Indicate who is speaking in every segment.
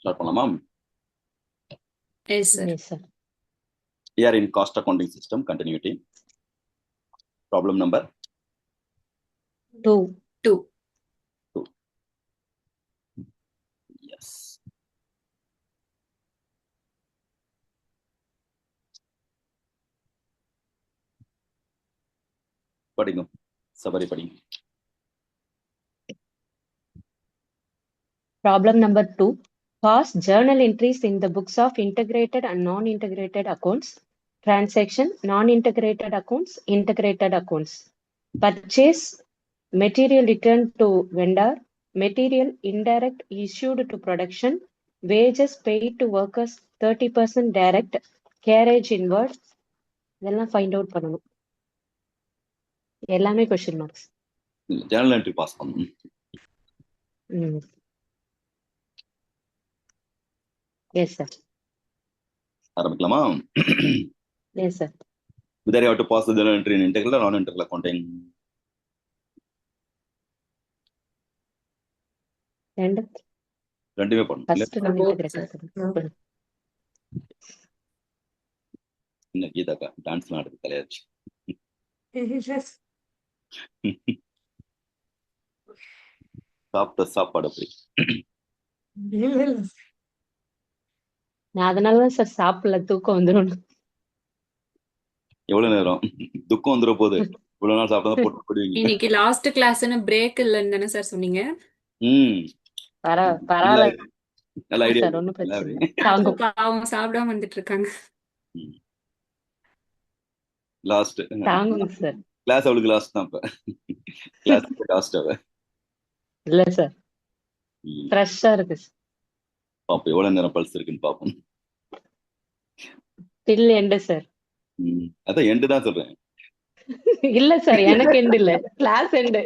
Speaker 1: Start பண்ணலாமா?
Speaker 2: Yes, sir.
Speaker 3: Yes, sir.
Speaker 1: Here in cost accounting system continuity. Problem number
Speaker 3: 2.
Speaker 2: 2.
Speaker 1: 2. Yes. படிங்க. சபரி படிங்க.
Speaker 3: Problem number 2. Cost journal entries in the books of integrated and non-integrated accounts. Transaction, non-integrated accounts, integrated accounts. Purchase, material returned to vendor, material indirect issued to production, wages paid to workers 30% direct, carriage inward. இதெல்லாம் find out பண்ணணும். எல்லாமே question marks.
Speaker 1: Journal entry pass பண்ணணும்.
Speaker 3: Yes, sir.
Speaker 1: ஆரம்பிக்கலாமா?
Speaker 3: Yes, sir.
Speaker 1: Whether you have to pass the journal entry in integral or non-integral accounting.
Speaker 3: And
Speaker 1: ரெண்டுமே பண்ணணும்.
Speaker 3: first non-integrated.
Speaker 1: என்ன கீதாக்கா டான்ஸ்லாம் ஆடுது தலையாச்சு. சாப்பிட்ட சாப்பாடு அப்படி.
Speaker 3: நான் அதனாலதான் சார் சாப்பிடல, தூக்கம் வந்துடும்.
Speaker 1: எவ்வளவு நேரம் துக்கம் வந்துட போகுது. இவ்வளவு நாள் சாப்பிட்டா போட்டு போடுவீங்க.
Speaker 2: இன்னைக்கு லாஸ்ட் கிளாஸ்னு பிரேக் இல்லன்னு தானே சார் சொன்னீங்க?
Speaker 3: பரவாயில்ல
Speaker 1: நல்ல ஐடியா
Speaker 3: சார், ஒன்றும் பிரச்சனை இல்லை. தாங்கும்.
Speaker 2: பாவம் சாப்பிடாம வந்துட்டு இருக்காங்க.
Speaker 1: லாஸ்ட்
Speaker 3: தாங்கும் சார்.
Speaker 1: கிளாஸ் அவளுக்கு லாஸ்ட் தான். இப்ப கிளாஸ் லாஸ்ட் அவ
Speaker 3: இல்ல சார், ஃப்ரெஷ்ஷா இருக்கு.
Speaker 1: பாப்போம் எவ்வளவு நேரம் பல்ஸ் இருக்குன்னு பாப்போம்.
Speaker 3: Till end sir.
Speaker 1: அதான் எண்டு தான் சொல்றேன்.
Speaker 3: இல்ல சார், எனக்கு எண்டு இல்ல, class end.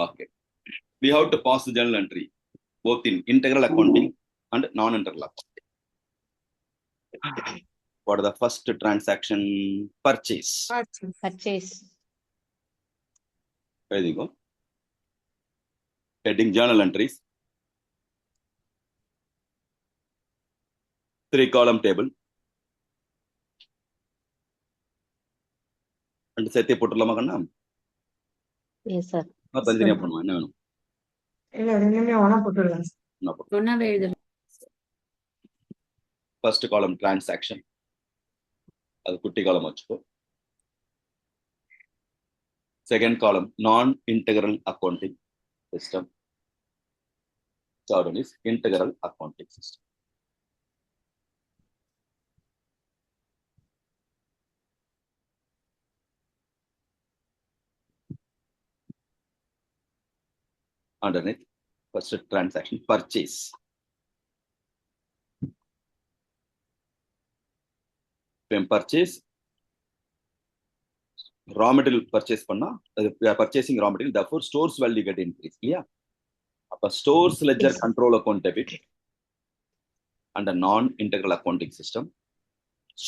Speaker 1: Okay, we have to pass the journal entry both in integral accounting and non-integral accounting. What are the first transaction? Purchase. There you go. Heading journal entries. 3-column table. And set போட்டுடலாமா கண்ணா?
Speaker 3: Yes sir.
Speaker 1: தனித்தனியா பண்ணுவோம். என்ன வேணும்?
Speaker 4: இல்ல ரெண்டுமே ஒண்ணா போட்டுடலாம்.
Speaker 2: ஒண்ணாவே எழுதணும்.
Speaker 1: First column transaction. அது குட்டி காலம் வச்சுக்கோ. Second column non-integral accounting system. Third one is integral accounting system. Underneath, first transaction purchase. When purchase, raw material purchase panna, we are purchasing raw material, therefore stores value get increased. Yeah. Upper stores ledger control account debit under non-integral accounting system.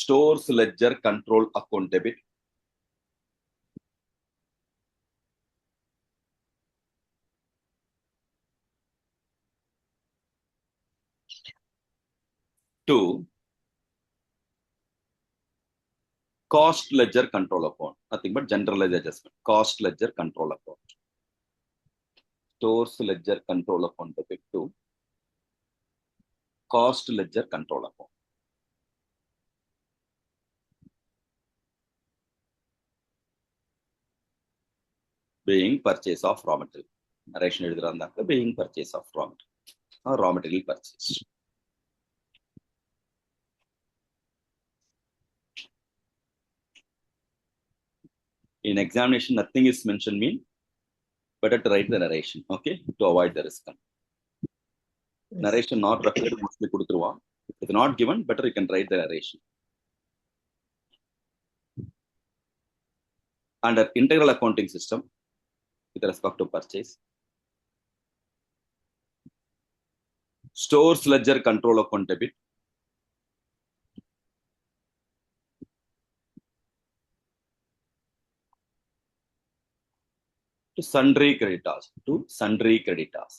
Speaker 1: Stores ledger control account debit. To cost ledger control account, nothing but generalized adjustment. Cost ledger control account. Stores ledger control account debit to cost ledger control account. Being purchase of raw material. Narration எழுதுறாங்க. Being purchase of raw material or raw material purchase. In examination, nothing is mentioned, mean better to write the narration, okay, to avoid the risk. Narration not required, mostly கொடுத்துருவான். If it's not given, better you can write the narration. Under integral accounting system, with respect to purchase, stores ledger control account debit, to sundry creditors. To sundry creditors.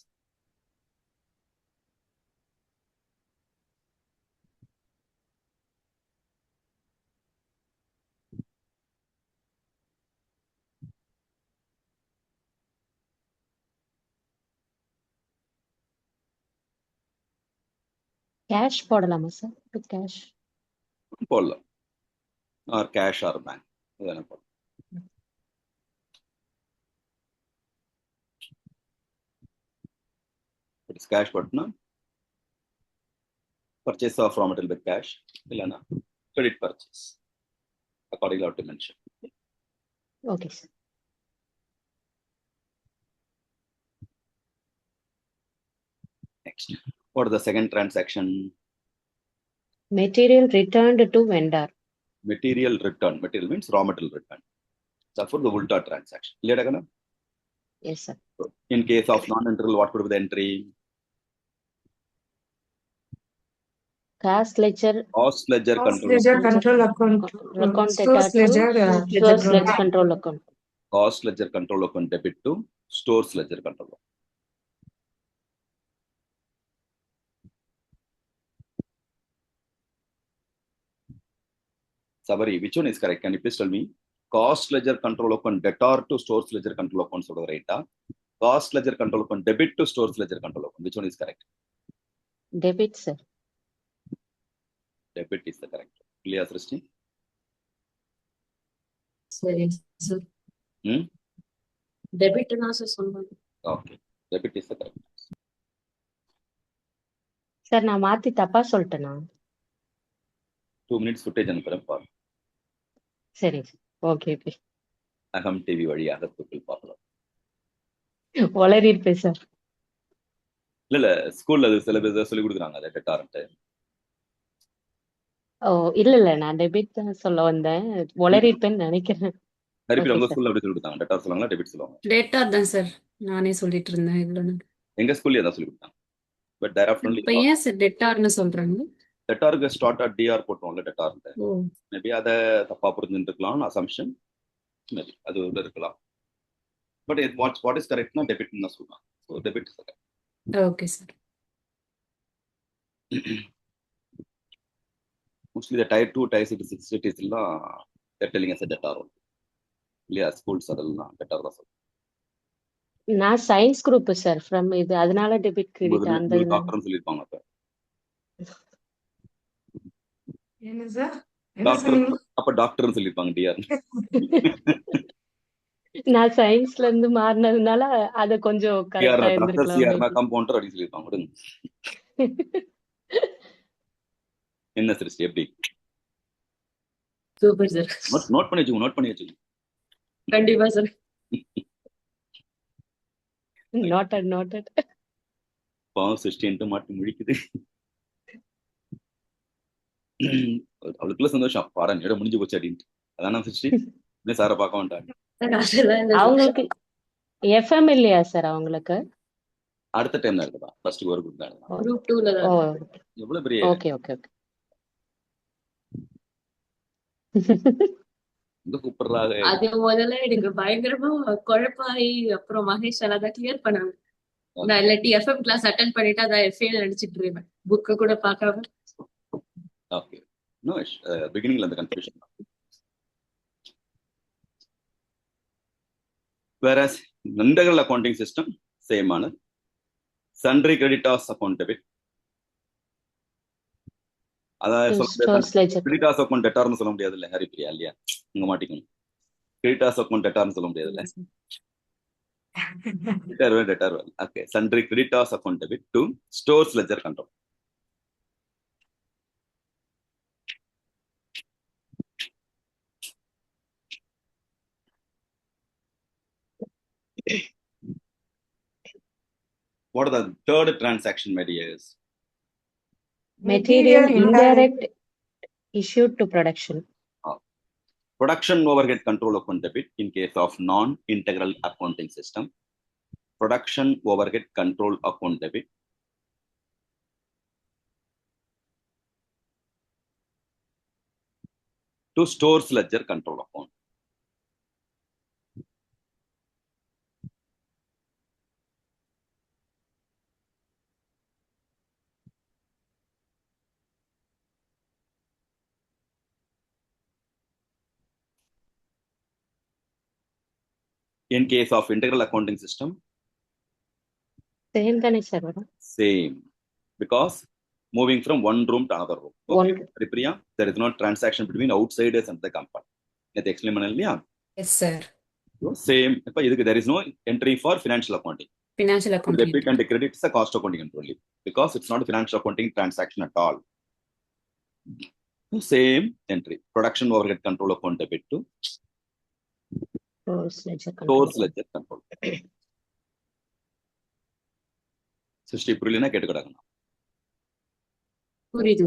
Speaker 3: Cash போடலாமா sir? To cash.
Speaker 1: போடலாம். Or cash or bank. இதெல்லாம் போடலாம். It is cash போட்டுனா purchase of raw material with cash. இல்லைன்னா credit purchase. Accordingly, how to mention.
Speaker 3: Okay sir.
Speaker 1: Next. What is the second transaction?
Speaker 3: Material returned to vendor.
Speaker 1: Material return. Material means raw material return. Therefore, the ulta transaction. இல்லையா கண்ணா?
Speaker 3: Yes sir.
Speaker 1: In case of non-integral, what could be the entry?
Speaker 3: Cost ledger,
Speaker 1: Cost ledger
Speaker 4: Cost
Speaker 1: control.
Speaker 4: ledger control account.
Speaker 3: Account
Speaker 4: Stores ledger.
Speaker 3: Stores ledger control account.
Speaker 1: Cost ledger control account debit to stores ledger control account. Sabari, which one is correct? Can you please tell me? Cost ledger control account debtor to stores ledger control account sort of right? Cost ledger control account debit to stores ledger control account. Which one is correct?
Speaker 3: Debit sir.
Speaker 1: Debit is the correct. Clear, Srishti?
Speaker 2: சரி sir.
Speaker 1: Hmm?
Speaker 2: Debit தான் sir சொன்னாங்க.
Speaker 1: Okay. Debit is the correct.
Speaker 3: Sir நான் மாத்தி தப்பா சொல்லிட்டேனா?
Speaker 1: 2 minutes footage அனுப்புறேன் பாரு.
Speaker 3: சரிங்க sir. Okay okay.
Speaker 1: அகம் டிவி வழியாக தூக்கில் பார்க்கலாம்.
Speaker 3: வளரி இருப்பேன் சார்.
Speaker 1: இல்ல ஸ்கூல்ல அது சில பேர் சொல்லி கொடுக்குறாங்க அதை டெட்டார்ன்ட்டு.
Speaker 3: ஓ இல்ல நான் டெபிட் தான் சொல்ல வந்தேன். வளரி இருப்பேன்னு நினைக்கிறேன்.
Speaker 1: ஹரிபி
Speaker 3: Okay,
Speaker 1: உங்க
Speaker 3: sir.
Speaker 1: ஸ்கூல்ல அப்படி சொல்லி கொடுத்தாங்க. டெட்டார் சொல்லுவாங்களா டெபிட் சொல்லுவாங்க?
Speaker 2: டேட்டா தான் சார் நானே சொல்லிட்டு இருந்தேன் இவ்வளவு.
Speaker 1: எங்க ஸ்கூல்ல தான் சொல்லி கொடுத்தாங்க. பட் டைரக்ட்லி
Speaker 2: இப்ப ஏன் சார் டெட்டார்னு சொல்றாங்க?
Speaker 1: டெட்டாருக்கு ஸ்டார்ட் டிஆர் போட்டோம்ல டெட்டார்ன்ட்டு.
Speaker 2: ஓ
Speaker 1: மேபி அதை தப்பா புரிஞ்சுருக்கலாம் அசம்ஷன். மேபி அது உள்ள இருக்கலாம். பட் வாட் இஸ் கரெக்ட்னா டெபிட்னு தான் சொல்லுவாங்க. So debit is correct.
Speaker 2: Okay sir.
Speaker 1: Mostly இந்த டயர் 2 டயர் 6 சிட்டிஸ் எல்லாம் டெல்லிங் அஸ் டெட்டார் ஒன்று இல்லையா? ஸ்கூல்ஸ் அதெல்லாம் டெட்டார் தான் சொல்லுவாங்க.
Speaker 3: நான் சயின்ஸ் குரூப் சார் ஃப்ரம் இது, அதனால டெபிட் கிரெடிட் அந்த
Speaker 1: டாக்டர்னு சொல்லியிருப்பாங்க. அப்ப
Speaker 4: என்ன சார்? என்ன
Speaker 1: டாக்டர்
Speaker 4: சொன்னீங்க?
Speaker 1: அப்ப டாக்டர்னு சொல்லியிருப்பாங்க டிஆர்.
Speaker 3: நான் சயின்ஸ்ல இருந்து மாறினதுனால அத கொஞ்சம்
Speaker 1: டிஆர்
Speaker 3: கரெக்டா
Speaker 1: டாக்டர்
Speaker 3: இருந்திருக்கலாம்.
Speaker 1: சிஆர்னா கம்பவுண்டர் அப்படி சொல்லியிருப்பாங்க. விடுங்க. என்ன சிருஷ்டி எப்படி
Speaker 2: சூப்பர் சார்.
Speaker 1: நோட் பண்ணி வச்சுக்கோங்க.
Speaker 2: கண்டிப்பா சார்.
Speaker 3: நோட்டட்.
Speaker 1: பாவம் சிருஷ்டின்ட்டு மாட்டி முழிக்குது. அவளுக்குள்ள சந்தோஷம். பாடம் நேரம் முடிஞ்சு போச்சு அப்படின்ட்டு. அதான சிருஷ்டி இன்னும் சாரை பார்க்க மாட்டாங்க.
Speaker 3: அவங்களுக்கு எஃப்எம் இல்லையா சார் அவங்களுக்கு?
Speaker 1: அடுத்த டைம் தான் இருக்குதா? ஃபர்ஸ்ட் ஒரு குரூப் தான்.
Speaker 2: குரூப் 2ல
Speaker 3: ஓ
Speaker 2: தான்.
Speaker 1: எவ்வளவு பெரிய
Speaker 3: ஓகே ஓகே ஓகே.
Speaker 1: எங்க கூப்பிடுறாங்க.
Speaker 2: அது முதல்ல எனக்கு பயங்கரமா குழப்பாயி அப்புறம் மகேஷ் அதான் கிளியர் பண்ணாங்க. நான் இல்லாட்டி எஃப்எம் கிளாஸ் அட்டென்ட் பண்ணிட்டு அதான் எஃப்ஏல நடிச்சிட்டு இருப்பேன். புக்க கூட பார்க்காம.
Speaker 1: ஓகே. நோ பிகினிங்ல அந்த confusion. whereas integral accounting system same ஆன sundry creditors account debit. அதான்
Speaker 3: ஸ்டோர்ஸ் லெட்ஜர்.
Speaker 1: creditors account debtorனு சொல்ல முடியாது இல்ல ஹரி பிரியா இல்லையா? இங்க மாட்டிக்கணும். creditors account debtorனு சொல்ல முடியாது இல்ல. debtor. Okay. Sundry creditors account debit to stores ledger control. What are the third transaction medias?
Speaker 3: Material indirect issued to production.
Speaker 1: Production overhead control account debit in case of non-integral accounting system. Production overhead control account debit to stores ledger control account. In case of integral accounting system,
Speaker 3: Same தானே sir வரும்?
Speaker 1: same. Because moving from one room to another room. Okay,
Speaker 3: One.
Speaker 1: Priya, there is no transaction between outsiders and the company. Let's explain it.
Speaker 5: Yes, sir.
Speaker 1: Same. There is no entry for financial accounting.
Speaker 5: Financial accounting.
Speaker 1: Debit and credit is a cost accounting only. Because it's not a financial accounting transaction at all. Same entry. Production overhead control account debit to
Speaker 3: Stores ledger control.
Speaker 1: stores ledger control. சிருஷ்டி புரியலன்னா கேட்டு கிடக்கணும்.
Speaker 2: புரியுது.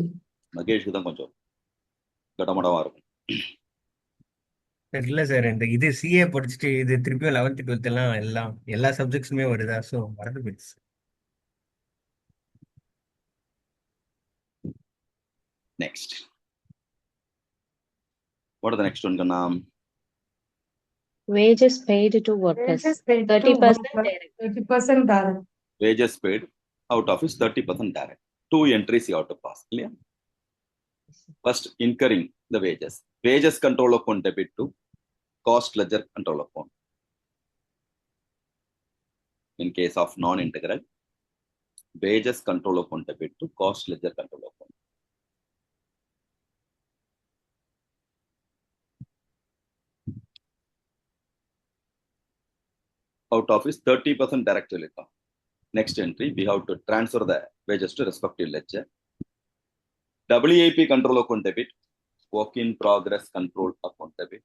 Speaker 1: மகேஷ்க்கு தான் கொஞ்சம் கடமடமா இருக்கும்.
Speaker 6: இல்ல sir, இந்த இது சிஏ படிச்சுட்டு இது திருப்பியும் 11th 12th எல்லாம் எல்லா சப்ஜெக்ட்ஸுமே வருதா, ஸோ மறந்து போயிடுச்சு.
Speaker 1: Next. What are the next one, Ganna?
Speaker 3: Wages paid to workers.
Speaker 4: Wages paid to
Speaker 3: 30%
Speaker 4: workers,
Speaker 3: direct.
Speaker 4: 30% direct.
Speaker 1: Wages paid out of is 30% direct. 2 entries you have to pass. Clear? First, incurring the wages. Wages control account debit to cost ledger control account. In case of non-integral, wages control account debit to cost ledger control account. Out of is 30% direct to income. Next entry, we have to transfer the wages to respective ledger. WIP control account debit, work in progress control account debit.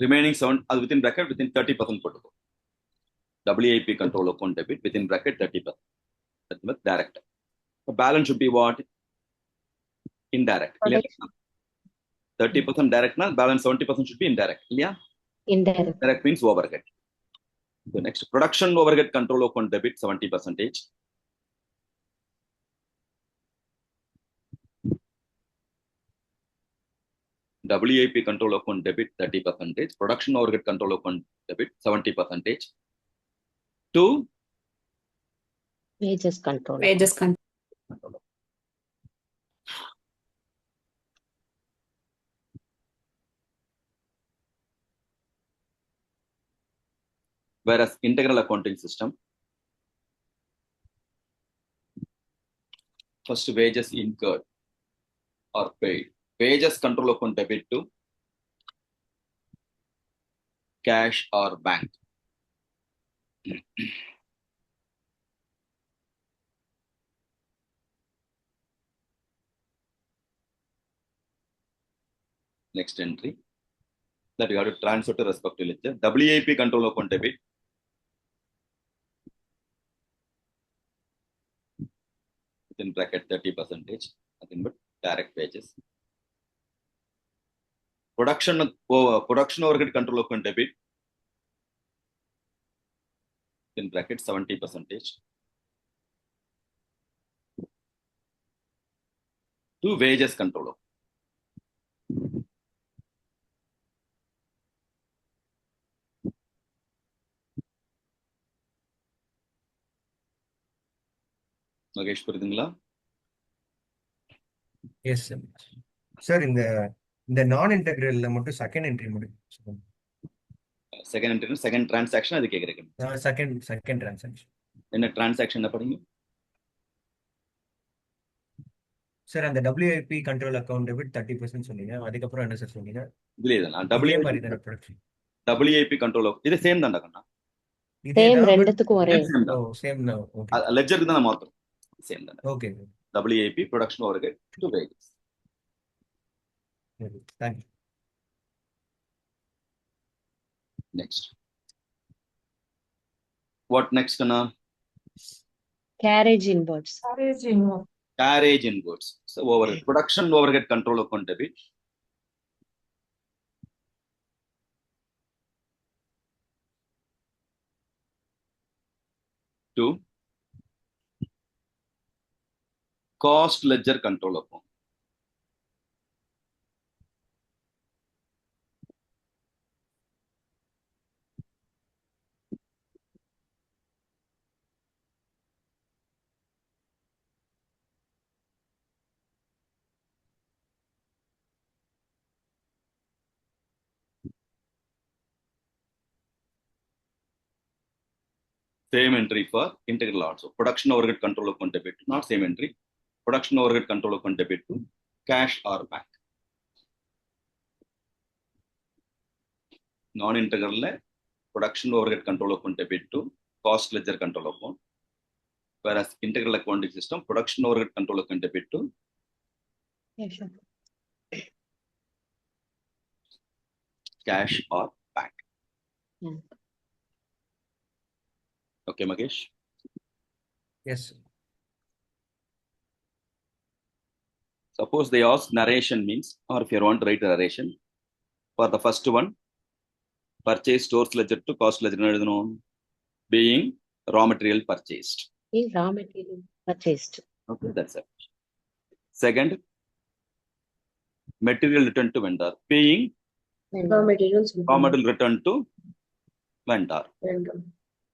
Speaker 1: Remaining 7, within bracket, within 30% put. WIP control account debit, within bracket 30%. That's direct. The balance should be what? Indirect. Clear? 30% direct, na, balance 70% should be indirect. Yeah?
Speaker 3: Indirect.
Speaker 1: Direct means overhead. So next, production overhead control account debit 70%. WIP control account debit 30%. Production overhead control account debit 70%. To
Speaker 3: Wages control.
Speaker 5: Wages control.
Speaker 1: whereas integral accounting system, first wages incurred or paid. Wages control account debit to cash or bank. Next entry that you have to transfer to respective ledger. WIP control account debit. Within bracket 30%, nothing but direct wages. Production overhead control account debit. In bracket 70%. To wages control. Mahesh புரியுதுங்களா?
Speaker 6: S sir. Sir, இந்த நான் இன்டெகிரல்ல மட்டும் second entry மட்டும்
Speaker 1: second entry second transaction அது கேக்குறீங்க.
Speaker 6: Second transaction
Speaker 1: என்ன transaction படிங்க
Speaker 6: sir? அந்த WIP கண்ட்ரோல் அக்கௌண்ட் டெபிட் 30% சொன்னீங்க, அதுக்கப்புறம் என்ன சார் சொன்னீங்க?
Speaker 1: இதுல இதெல்லாம்
Speaker 6: இதே மாதிரி தானே ப்ரொடக்ஷன்
Speaker 1: WIP கண்ட்ரோல் இது சேம் தான்டா கண்ணா.
Speaker 3: சேம் ரெண்டுத்துக்கும் ஒரே.
Speaker 1: சேம்
Speaker 6: ஓ
Speaker 1: தான்.
Speaker 6: சேம் தான். ஓகே.
Speaker 1: லெட்ஜருக்கு தான் மாத்துறோம். சேம் தான்.
Speaker 6: Okay.
Speaker 1: WIP production overhead to wages.
Speaker 6: Thank you.
Speaker 1: Next. What next, Kanna?
Speaker 3: Carriage inwards.
Speaker 4: Carriage inward.
Speaker 1: Carriage inwards. So overhead. Production overhead control account debit. To cost ledger control account. Same entry for integral also. Production overhead control account debit, not same entry. Production overhead control account debit to cash or bank. Non-integral production overhead control account debit to cost ledger control account. Whereas integral accounting system, production overhead control account debit to
Speaker 3: Yeah, sure.
Speaker 1: cash or bank.
Speaker 3: Yeah.
Speaker 1: Okay, Magesh?
Speaker 6: Yes.
Speaker 1: Suppose they ask narration means, or if you want to write a narration, for the first one, purchase stores ledger to cost ledger, being raw material purchased.
Speaker 3: In raw material purchased.
Speaker 1: Okay, that's it. Second, material returned to vendor, paying
Speaker 2: Raw materials.
Speaker 1: raw material returned to vendor,
Speaker 2: Vendor.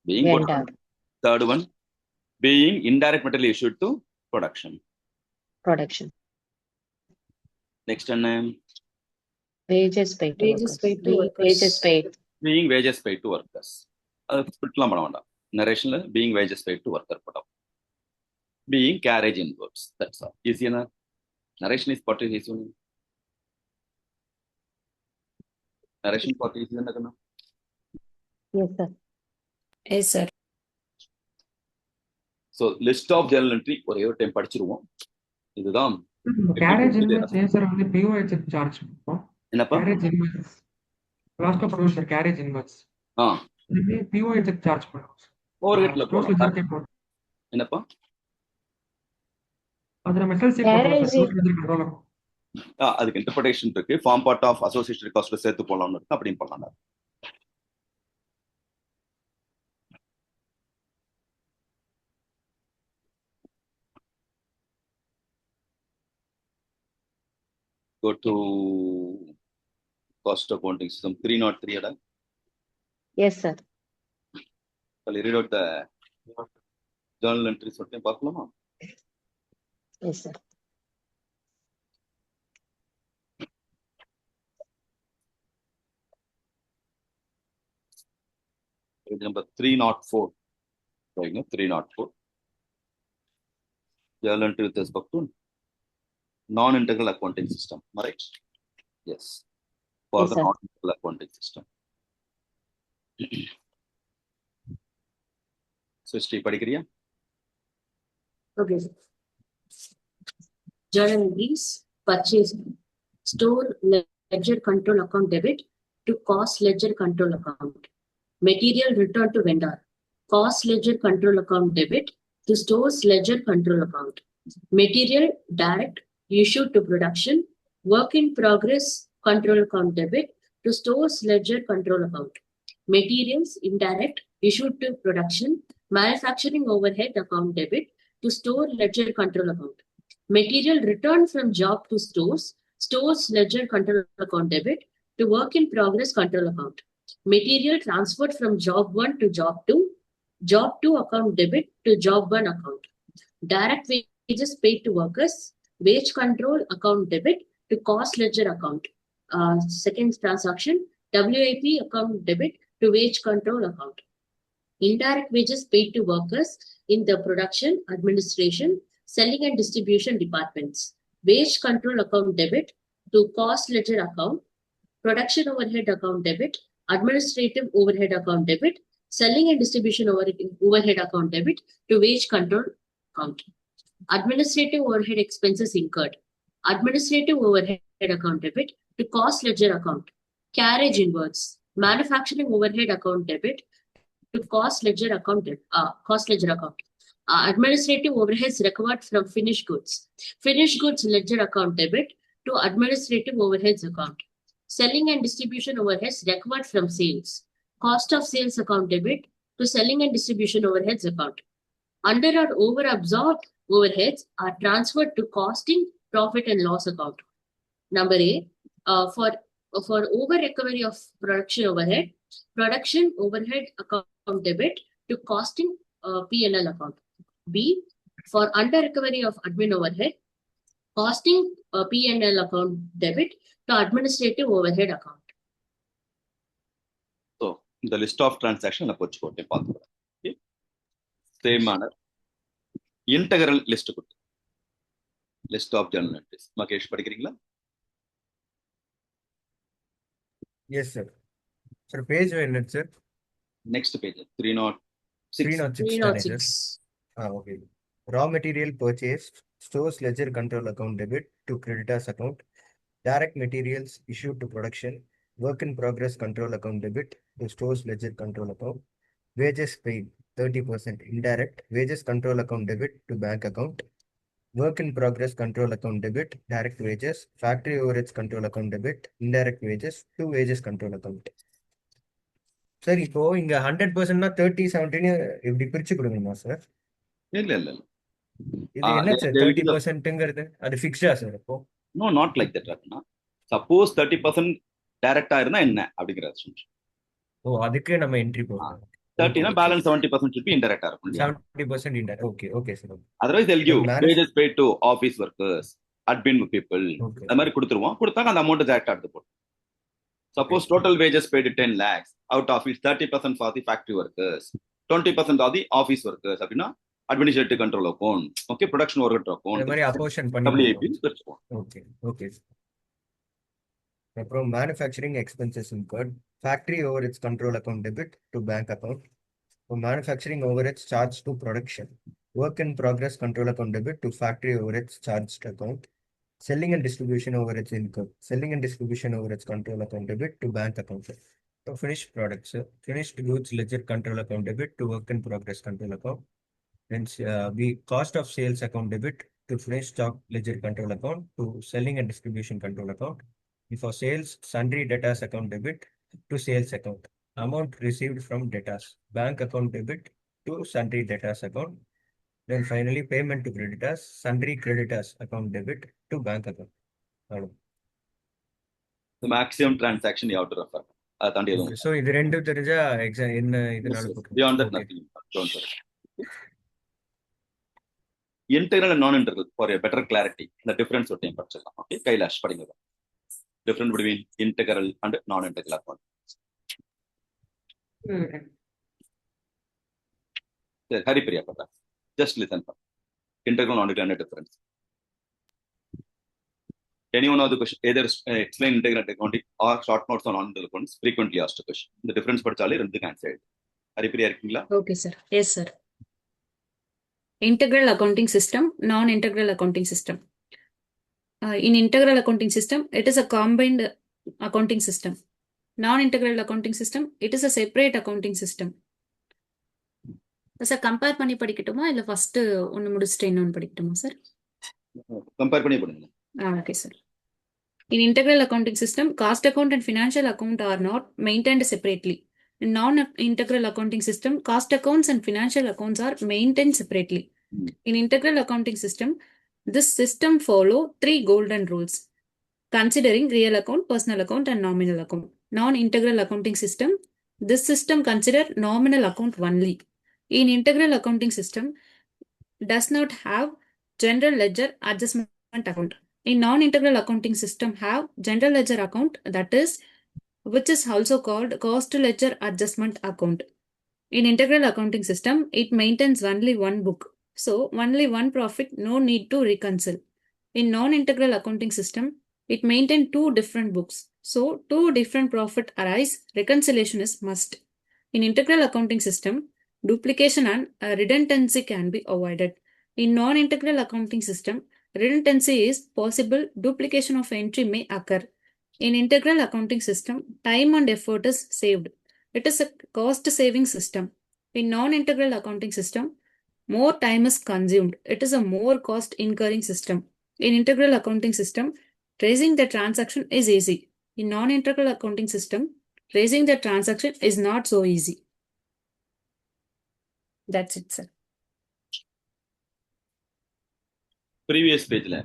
Speaker 1: being
Speaker 3: Vendor.
Speaker 1: good. Third one, being indirect material issued to production.
Speaker 3: Production.
Speaker 1: Next one,
Speaker 3: Wages paid to
Speaker 2: Wages
Speaker 3: workers.
Speaker 2: paid to
Speaker 3: Being
Speaker 2: workers.
Speaker 3: wages paid.
Speaker 1: being wages paid to workers. Split narration being wages paid to worker put up. Being carriage inwards. That's all. Easy enough. Narration is part is easy. Narration part is easy enough.
Speaker 3: Yes, sir.
Speaker 5: Yes, sir.
Speaker 1: So list of journal entry ஒரே ஒரு time படிச்சிருவோம். இதுதான்
Speaker 4: carriage invoice ஏன் sir வந்து POH charge பண்ணுவோம்?
Speaker 1: என்னப்பா?
Speaker 4: Carriage invoice last of producer carriage invoice
Speaker 1: ஆ
Speaker 4: இது பிஓஹெச் சார்ஜ் பண்ணுவோம்.
Speaker 1: ஓவர்ஹெட்ல
Speaker 4: ஸ்டோர்ஸ்
Speaker 1: போலாம்.
Speaker 4: லெஜர்க்கே போடும்.
Speaker 1: என்னப்பா?
Speaker 4: அது நம்ம எஸ்எல்சி போடுறோம் சார். ஸ்டோர்ஸ் லெஜர் கண்ட்ரோல் ஆகும்.
Speaker 1: அதுக்கு இன்டர்பிரேஷன் இருக்கு. ஃபார்ம் பார்ட் ஆஃப் அசோசியேட்டட் காஸ்ட்ல சேர்த்து போலாம்னு இருக்கு. அப்படியும் பண்ணலாம். Go to cost accounting system 303 ada.
Speaker 3: Yes, sir.
Speaker 1: I'll read out the journal entries மட்டும் பார்க்கலாமா?
Speaker 3: Yes, sir.
Speaker 1: Page number 304. Right, no? 304. Journal entry with respect to non-integral accounting system. Right? Yes. For
Speaker 3: Yes,
Speaker 1: the
Speaker 3: sir.
Speaker 1: non-integral accounting system. So, Sri, படிக்கிறியா?
Speaker 2: Okay. Journal entries, purchase, store ledger control account debit to cost ledger control account. Material return to vendor, cost ledger control account debit to stores ledger control account. Material direct issued to production, work in progress control account debit to stores ledger control account. Materials indirect issued to production, manufacturing overhead account debit to store ledger control account. Material returned from job to stores, stores ledger control account debit to work in progress control account. Material transferred from job 1 to job 2 account debit to job 1 account. Direct wages paid to workers, wage control account debit to cost ledger account. Second transaction, WIP account debit to wage control account. Indirect wages paid to workers in the production, administration, selling and distribution departments. Wage control account debit to cost ledger account. Production overhead account debit, administrative overhead account debit, selling and distribution overhead account debit to wage control account. Administrative overhead expenses incurred. Administrative overhead account debit to cost ledger account. Carriage inwards. Manufacturing overhead account debit to cost ledger account. Administrative overheads recovered from finished goods. Finished goods ledger account debit to administrative overheads account. Selling and distribution overheads recovered from sales. Cost of sales account debit to selling and distribution overheads account. Under or over absorbed overheads are transferred to costing, profit and loss account. Number A, for over recovery of production overhead account debit to costing P&L account. B, for under recovery of admin overhead, costing P&L account debit to administrative overhead account.
Speaker 1: So, the list of transactions, okay. Same manner integral list கொடுத்து list of journal entries. Mahesh படிக்கிறீங்களா?
Speaker 6: Yes sir. Sir page என்ன sir?
Speaker 1: Next page 306.
Speaker 6: 306 தானே sir?
Speaker 2: 306.
Speaker 6: Okay. Raw material purchased, stores ledger control account debit to creditors account, direct materials issued to production, work in progress control account debit to stores ledger control account, wages paid 30% indirect, wages control account debit to bank account, work in progress control account debit, direct wages, factory overheads control account debit, indirect wages to wages control account. Sir இப்போ இங்க 100%னா 30-70 இப்படி பிரிச்சு கொடுக்கணுமா sir?
Speaker 1: இல்ல இல்ல இல்ல.
Speaker 6: இது என்ன சார் 30%ங்கிறது? அது ஃபிக்ஸ்டா சார் அப்போ?
Speaker 1: No not like that Ratna. Suppose 30% டைரக்டா இருந்தா என்ன அப்படிங்கிற assumption.
Speaker 6: ஓ அதுக்கு நம்ம என்ட்ரி போடணும்.
Speaker 1: 30 பேலன்ஸ் 70% should be indirect இருக்கும்.
Speaker 6: 70% inter. Okay okay sir.
Speaker 1: Otherwise they'll give
Speaker 6: But
Speaker 1: wages paid to office workers, admin people.
Speaker 6: Okay.
Speaker 1: அந்த மாதிரி கொடுத்துருவோம். கொடுத்தாங்க அந்த அமௌண்ட் டைரக்டா எடுத்து போடும். Suppose total wages paid 10 lakhs, out of it 30% for the factory workers, 20% for the office workers அப்படின்னா administrative control account, okay, production overhead
Speaker 6: இந்த
Speaker 1: account,
Speaker 6: மாதிரி அப்போர்ஷன் பண்ணி
Speaker 1: WIP வச்சுப்போம்.
Speaker 6: Okay okay. அப்புறம் manufacturing expenses incurred, factory overheads control account debit to bank account, manufacturing overheads charge to production, work in progress control account debit to factory overheads charge account, selling and distribution overheads incurred, selling and distribution overheads control account debit to bank account. So finished products, finished goods ledger control account debit to work in progress control account. Then the cost of sales account debit to finished stock ledger control account to selling and distribution control account. For sales, sundry debtors account debit to sales account. Amount received from debtors, bank account debit to sundry debtors account. Then finally, payment to creditors, sundry creditors account debit to bank account.
Speaker 1: The maximum transaction you have to refer. அதை தாண்டி எதுவும்
Speaker 6: So இது ரெண்டும் தெரிஞ்சா என்ன இதனால
Speaker 1: beyond that nothing. Don't worry. Integral and non-integral for a better clarity. The difference ஒட்டையும் படிச்சிடலாம். Okay, Kailash படிங்க. Difference between integral and non-integral account. சரி, ஹரிப்பிரியா பண்றா. Just listen for integral non-integral difference. Anyone of the question either explain integral accounting or short notes on non-integral accounts frequently asked question. The difference படிச்சாலே ரெண்டுக்கு answer. Haripriya இருக்கீங்களா?
Speaker 5: Okay, sir. Yes, sir. Integral accounting system, non-integral accounting system. In integral accounting system, it is a combined accounting system. Non-integral accounting system, it is a separate accounting system. Sir compare பண்ணி படிக்கட்டுமா இல்ல first ஒன்னு முடிச்சிட்டு இன்னொன்னு படிக்கட்டுமா sir?
Speaker 1: Compare பண்ணி பண்ணுங்க.
Speaker 5: Okay, sir. In integral accounting system, cost account and financial account are not maintained separately. In non-integral accounting system, cost accounts and financial accounts are maintained separately. In integral accounting system, this system follow 3 golden rules. Considering real account, personal account, and nominal account. Non-integral accounting system, this system consider nominal account only. In integral accounting system, does not have general ledger adjustment account. In non-integral accounting system have general ledger account, that is, which is also called cost ledger adjustment account. In integral accounting system, it maintains only one book. So, only one profit, no need to reconcile. In non-integral accounting system, it maintains 2 different books. So, 2 different profit arise, reconciliation is must. In integral accounting system, duplication and redundancy can be avoided. In non-integral accounting system, redundancy is possible, duplication of entry may occur. In integral accounting system, time and effort is saved. It is a cost-saving system. In non-integral accounting system, more time is consumed. It is a more cost-incurring system. In integral accounting system, tracing the transaction is easy. In non-integral accounting system, tracing the transaction is not so easy. That's it, sir.
Speaker 1: Previous பேஜ்ல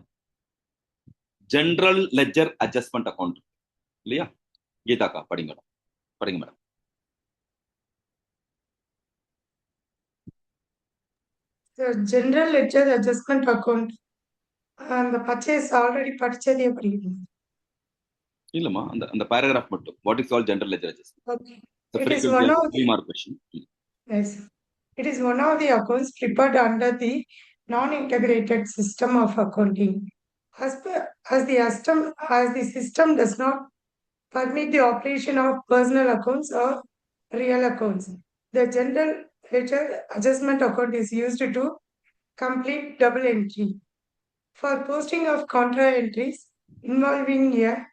Speaker 1: general ledger adjustment account இல்லையா? கீதாக்கா படிங்க madam.
Speaker 7: General ledger adjustment account அந்த purchase already படிச்சதே படிக்கணும்
Speaker 1: இல்லம்மா, அந்த paragraph மட்டும். What is called general ledger adjustment?
Speaker 7: Okay
Speaker 1: The
Speaker 7: It is
Speaker 1: frequently
Speaker 7: one
Speaker 1: asked
Speaker 7: of the
Speaker 1: 3 mark question.
Speaker 7: yes It is one of the accounts prepared under the non-integrated system of accounting. As the system does not permit the operation of personal accounts or real accounts, the general ledger adjustment account is used to complete double entry. For posting of contra entries involving a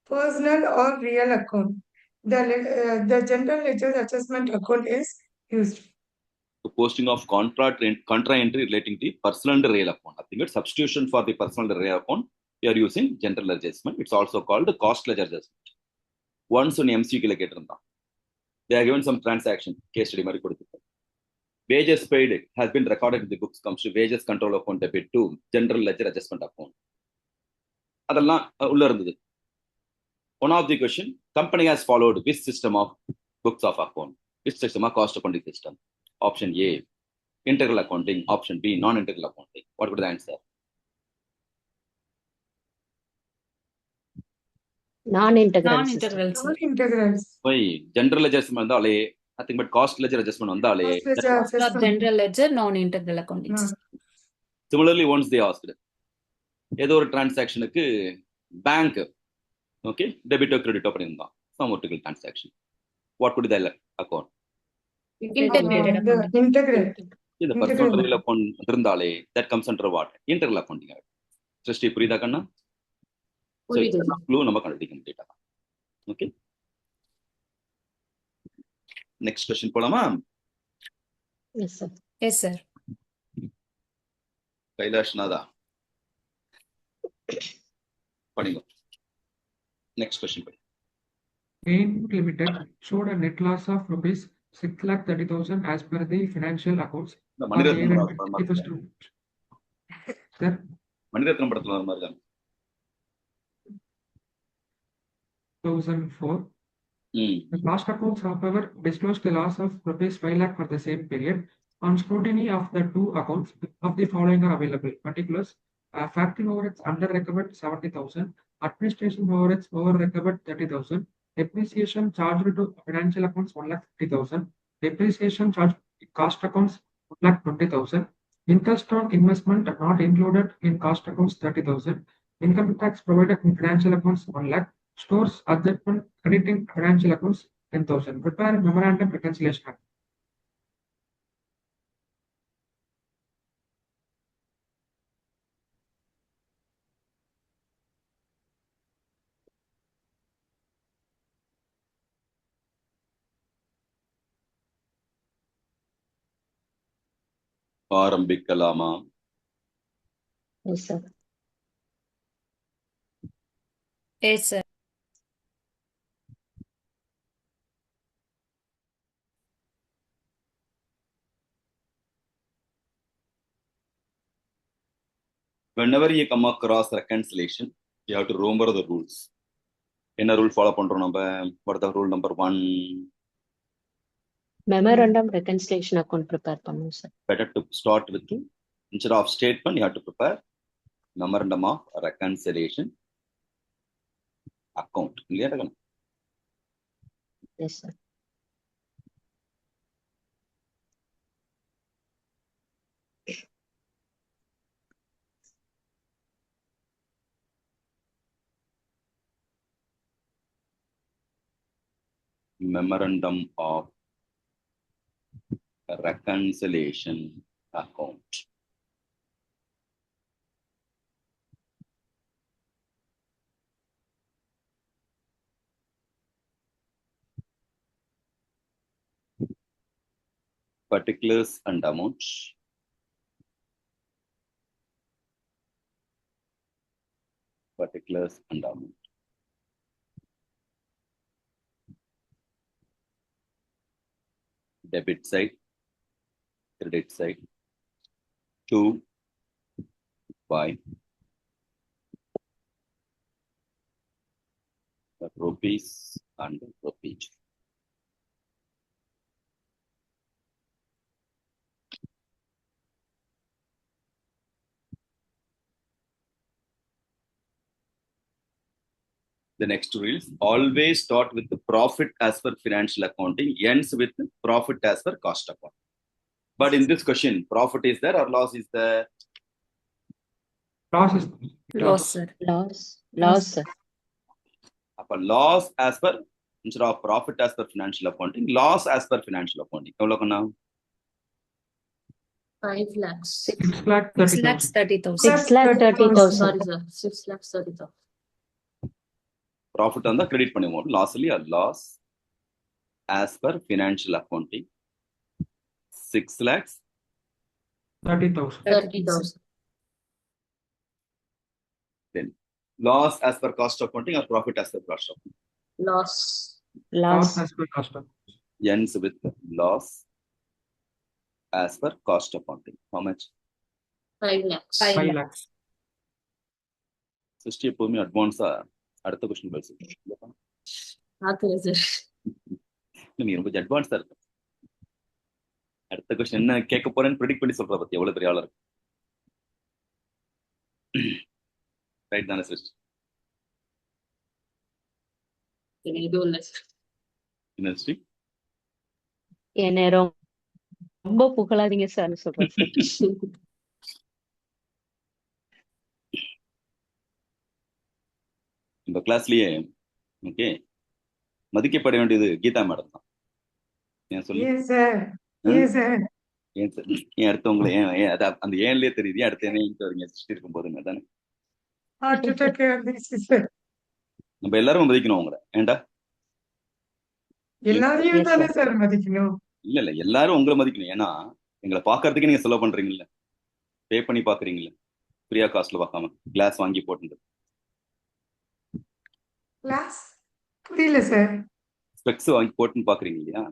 Speaker 7: personal or real account, the general ledger adjustment account is used.
Speaker 1: The posting of contra entry relating to personal and real account. I think it's substitution for the personal and real account. You are using general adjustment. It's also called the cost ledger adjustment. Once on MCQ they are given some transaction case study. Wages paid has been recorded in the books, comes to wages control account debit to general ledger adjustment account. One of the question, company has followed which system of books of account, which system of cost accounting system? Option A, integral accounting. Option B, non-integral accounting. What would the answer?
Speaker 3: Non-integral system.
Speaker 5: Non-integral, sir.
Speaker 7: Non-integrals.
Speaker 1: Why? General adjustment nothing but cost ledger adjustment
Speaker 7: Cost ledger
Speaker 5: For
Speaker 7: adjustment.
Speaker 5: general ledger, non-integral accounting
Speaker 7: No.
Speaker 5: system.
Speaker 1: Similarly, once they asked, ஏதோ ஒரு டிரான்சாக்ஷனுக்கு bank okay டெபிட்டோ கிரெடிட்டோ பண்ணியிருந்தான் some vertical transaction. What could be the account?
Speaker 5: Integrated accounting.
Speaker 7: Integrated.
Speaker 1: இந்த personal real account இருந்தாலே that comes under what? Integral accounting. சிருஷ்டி புரியுதா கண்ணா?
Speaker 2: புரியுது.
Speaker 1: க்ளூ நம்ம கண்டுபிடிக்க முடியல. ஓகே, நெக்ஸ்ட் क्वेश्चन போலாமா?
Speaker 3: Yes, sir.
Speaker 5: Yes, sir.
Speaker 1: Kailash நாதா படிங்க. Next question.
Speaker 4: Gainwood Limited showed a net loss of rupees 6,30,000 as per the financial accounts.
Speaker 1: இந்த
Speaker 4: for the year
Speaker 1: Mani Ratnam
Speaker 4: ended 31st of Sir,
Speaker 1: Mani Ratnam படத்துல வர மாதிரி தான்.
Speaker 4: 2004.
Speaker 1: ம்
Speaker 4: The cost accounts, however, disclosed a loss of rupees 5 lakh for the same period. On scrutiny of the two accounts, of the following are available. Particulars: factoring overheads under recovered 70,000, administration overheads over recovered 30,000, depreciation charged to financial accounts 1,50,000, depreciation charged to cost accounts 1,20,000, interest on investment not included in cost accounts 30,000, income tax provided in financial accounts 1 lakh, stores adjustment crediting financial accounts 10,000. Prepare memorandum reconciliation.
Speaker 1: ஆரம்பிக்கலாமா?
Speaker 3: Yes, sir.
Speaker 5: Yes, sir.
Speaker 1: Whenever you come across reconciliation, you have to remember the rules. என்ன rule follow பண்றோம் நம்ம? What is the rule number 1?
Speaker 3: Memorandum reconciliation account prepare பண்ணும் sir.
Speaker 1: Better to start with, instead of statement, you have to prepare memorandum of reconciliation account. Clear?
Speaker 3: Yes, sir.
Speaker 1: Memorandum of reconciliation account. Particulars and amounts. Particulars and amount. Debit side, credit side, to buy rupees and rupees. The next rule is always start with the profit as per financial accounting, ends with profit as per cost accounting. But in this question, profit is there or loss is there?
Speaker 4: Loss is
Speaker 5: Loss, sir.
Speaker 3: Loss, sir.
Speaker 1: Upper loss as per, instead of profit as per financial accounting, loss as per financial accounting. எவ்வளவு கண்ணா?
Speaker 2: 5 lakhs.
Speaker 4: 6 lakh
Speaker 5: 6 lakhs 30,000.
Speaker 3: 6,30,000.
Speaker 2: Sorry, sir. 6 lakhs 30,000.
Speaker 1: Profit வந்தா credit பண்ணுவோம். Loss இல்லையா? Loss as per financial accounting 6 lakhs
Speaker 4: 30,000.
Speaker 2: 30,000.
Speaker 1: then loss as per cost of accounting or profit as per cost of accounting
Speaker 2: Loss.
Speaker 4: Loss
Speaker 3: Loss.
Speaker 4: as per cost of.
Speaker 1: ends with loss as per cost of accounting. How much?
Speaker 2: 5 lakhs.
Speaker 4: 5 lakhs.
Speaker 1: Sixty எப்பவுமே அட்வான்ஸா அடுத்த question பதில் சொல்லுங்க.
Speaker 2: ஆக்குறேன் sir.
Speaker 1: நீங்க ரொம்ப அட்வான்ஸா இருக்கு. அடுத்த கொஸ்டின் என்ன கேட்க போறேன்னு ப்ரெடிக்ட் பண்ணி சொல்ற பத்தி எவ்வளவு பெரிய ஆளா இருக்கு. ரைட் தானே சிஸ்டி?
Speaker 2: எதுவும் இல்லை சார்.
Speaker 1: என்ன சிஸ்டி?
Speaker 3: என்னை ரொம்ப புகழாதீங்க சார் சொல்றேன் சார்.
Speaker 1: இந்த கிளாஸ்லயே ஓகே மதிக்கப்பட வேண்டியது கீதா மேடம் தான். ஏன் சொல்லி
Speaker 7: Yes, sir. Yes, sir.
Speaker 1: ஏன் சார் ஏன் அடுத்தவங்களை ஏன் அந்த ஏன்லயே தெரியுது ஏன் அடுத்த என்ன வரீங்க சிஸ்டி இருக்கும் போதுங்க தானே
Speaker 7: Heart attack வந்துருச்சு sir.
Speaker 1: நம்ம எல்லாரும் மதிக்கணும் உங்களை. ஏன்டா?
Speaker 7: எல்லாரையும்
Speaker 3: Yes,
Speaker 7: தானே
Speaker 3: sir.
Speaker 7: சார் மதிக்கணும்.
Speaker 1: இல்ல எல்லாரும் உங்களை மதிக்கணும். ஏன்னா எங்களை பாக்குறதுக்கு நீங்க செலவு பண்றீங்கல்ல, பே பண்ணி பாக்குறீங்கல்ல, ஃப்ரீயா காஸ்ட்ல பார்க்காம கிளாஸ் வாங்கி போட்டு
Speaker 7: கிளாஸ் புரியல சார்.
Speaker 1: ஸ்பெக்ஸ் வாங்கி போட்டுன்னு பாக்குறீங்க இல்லையா?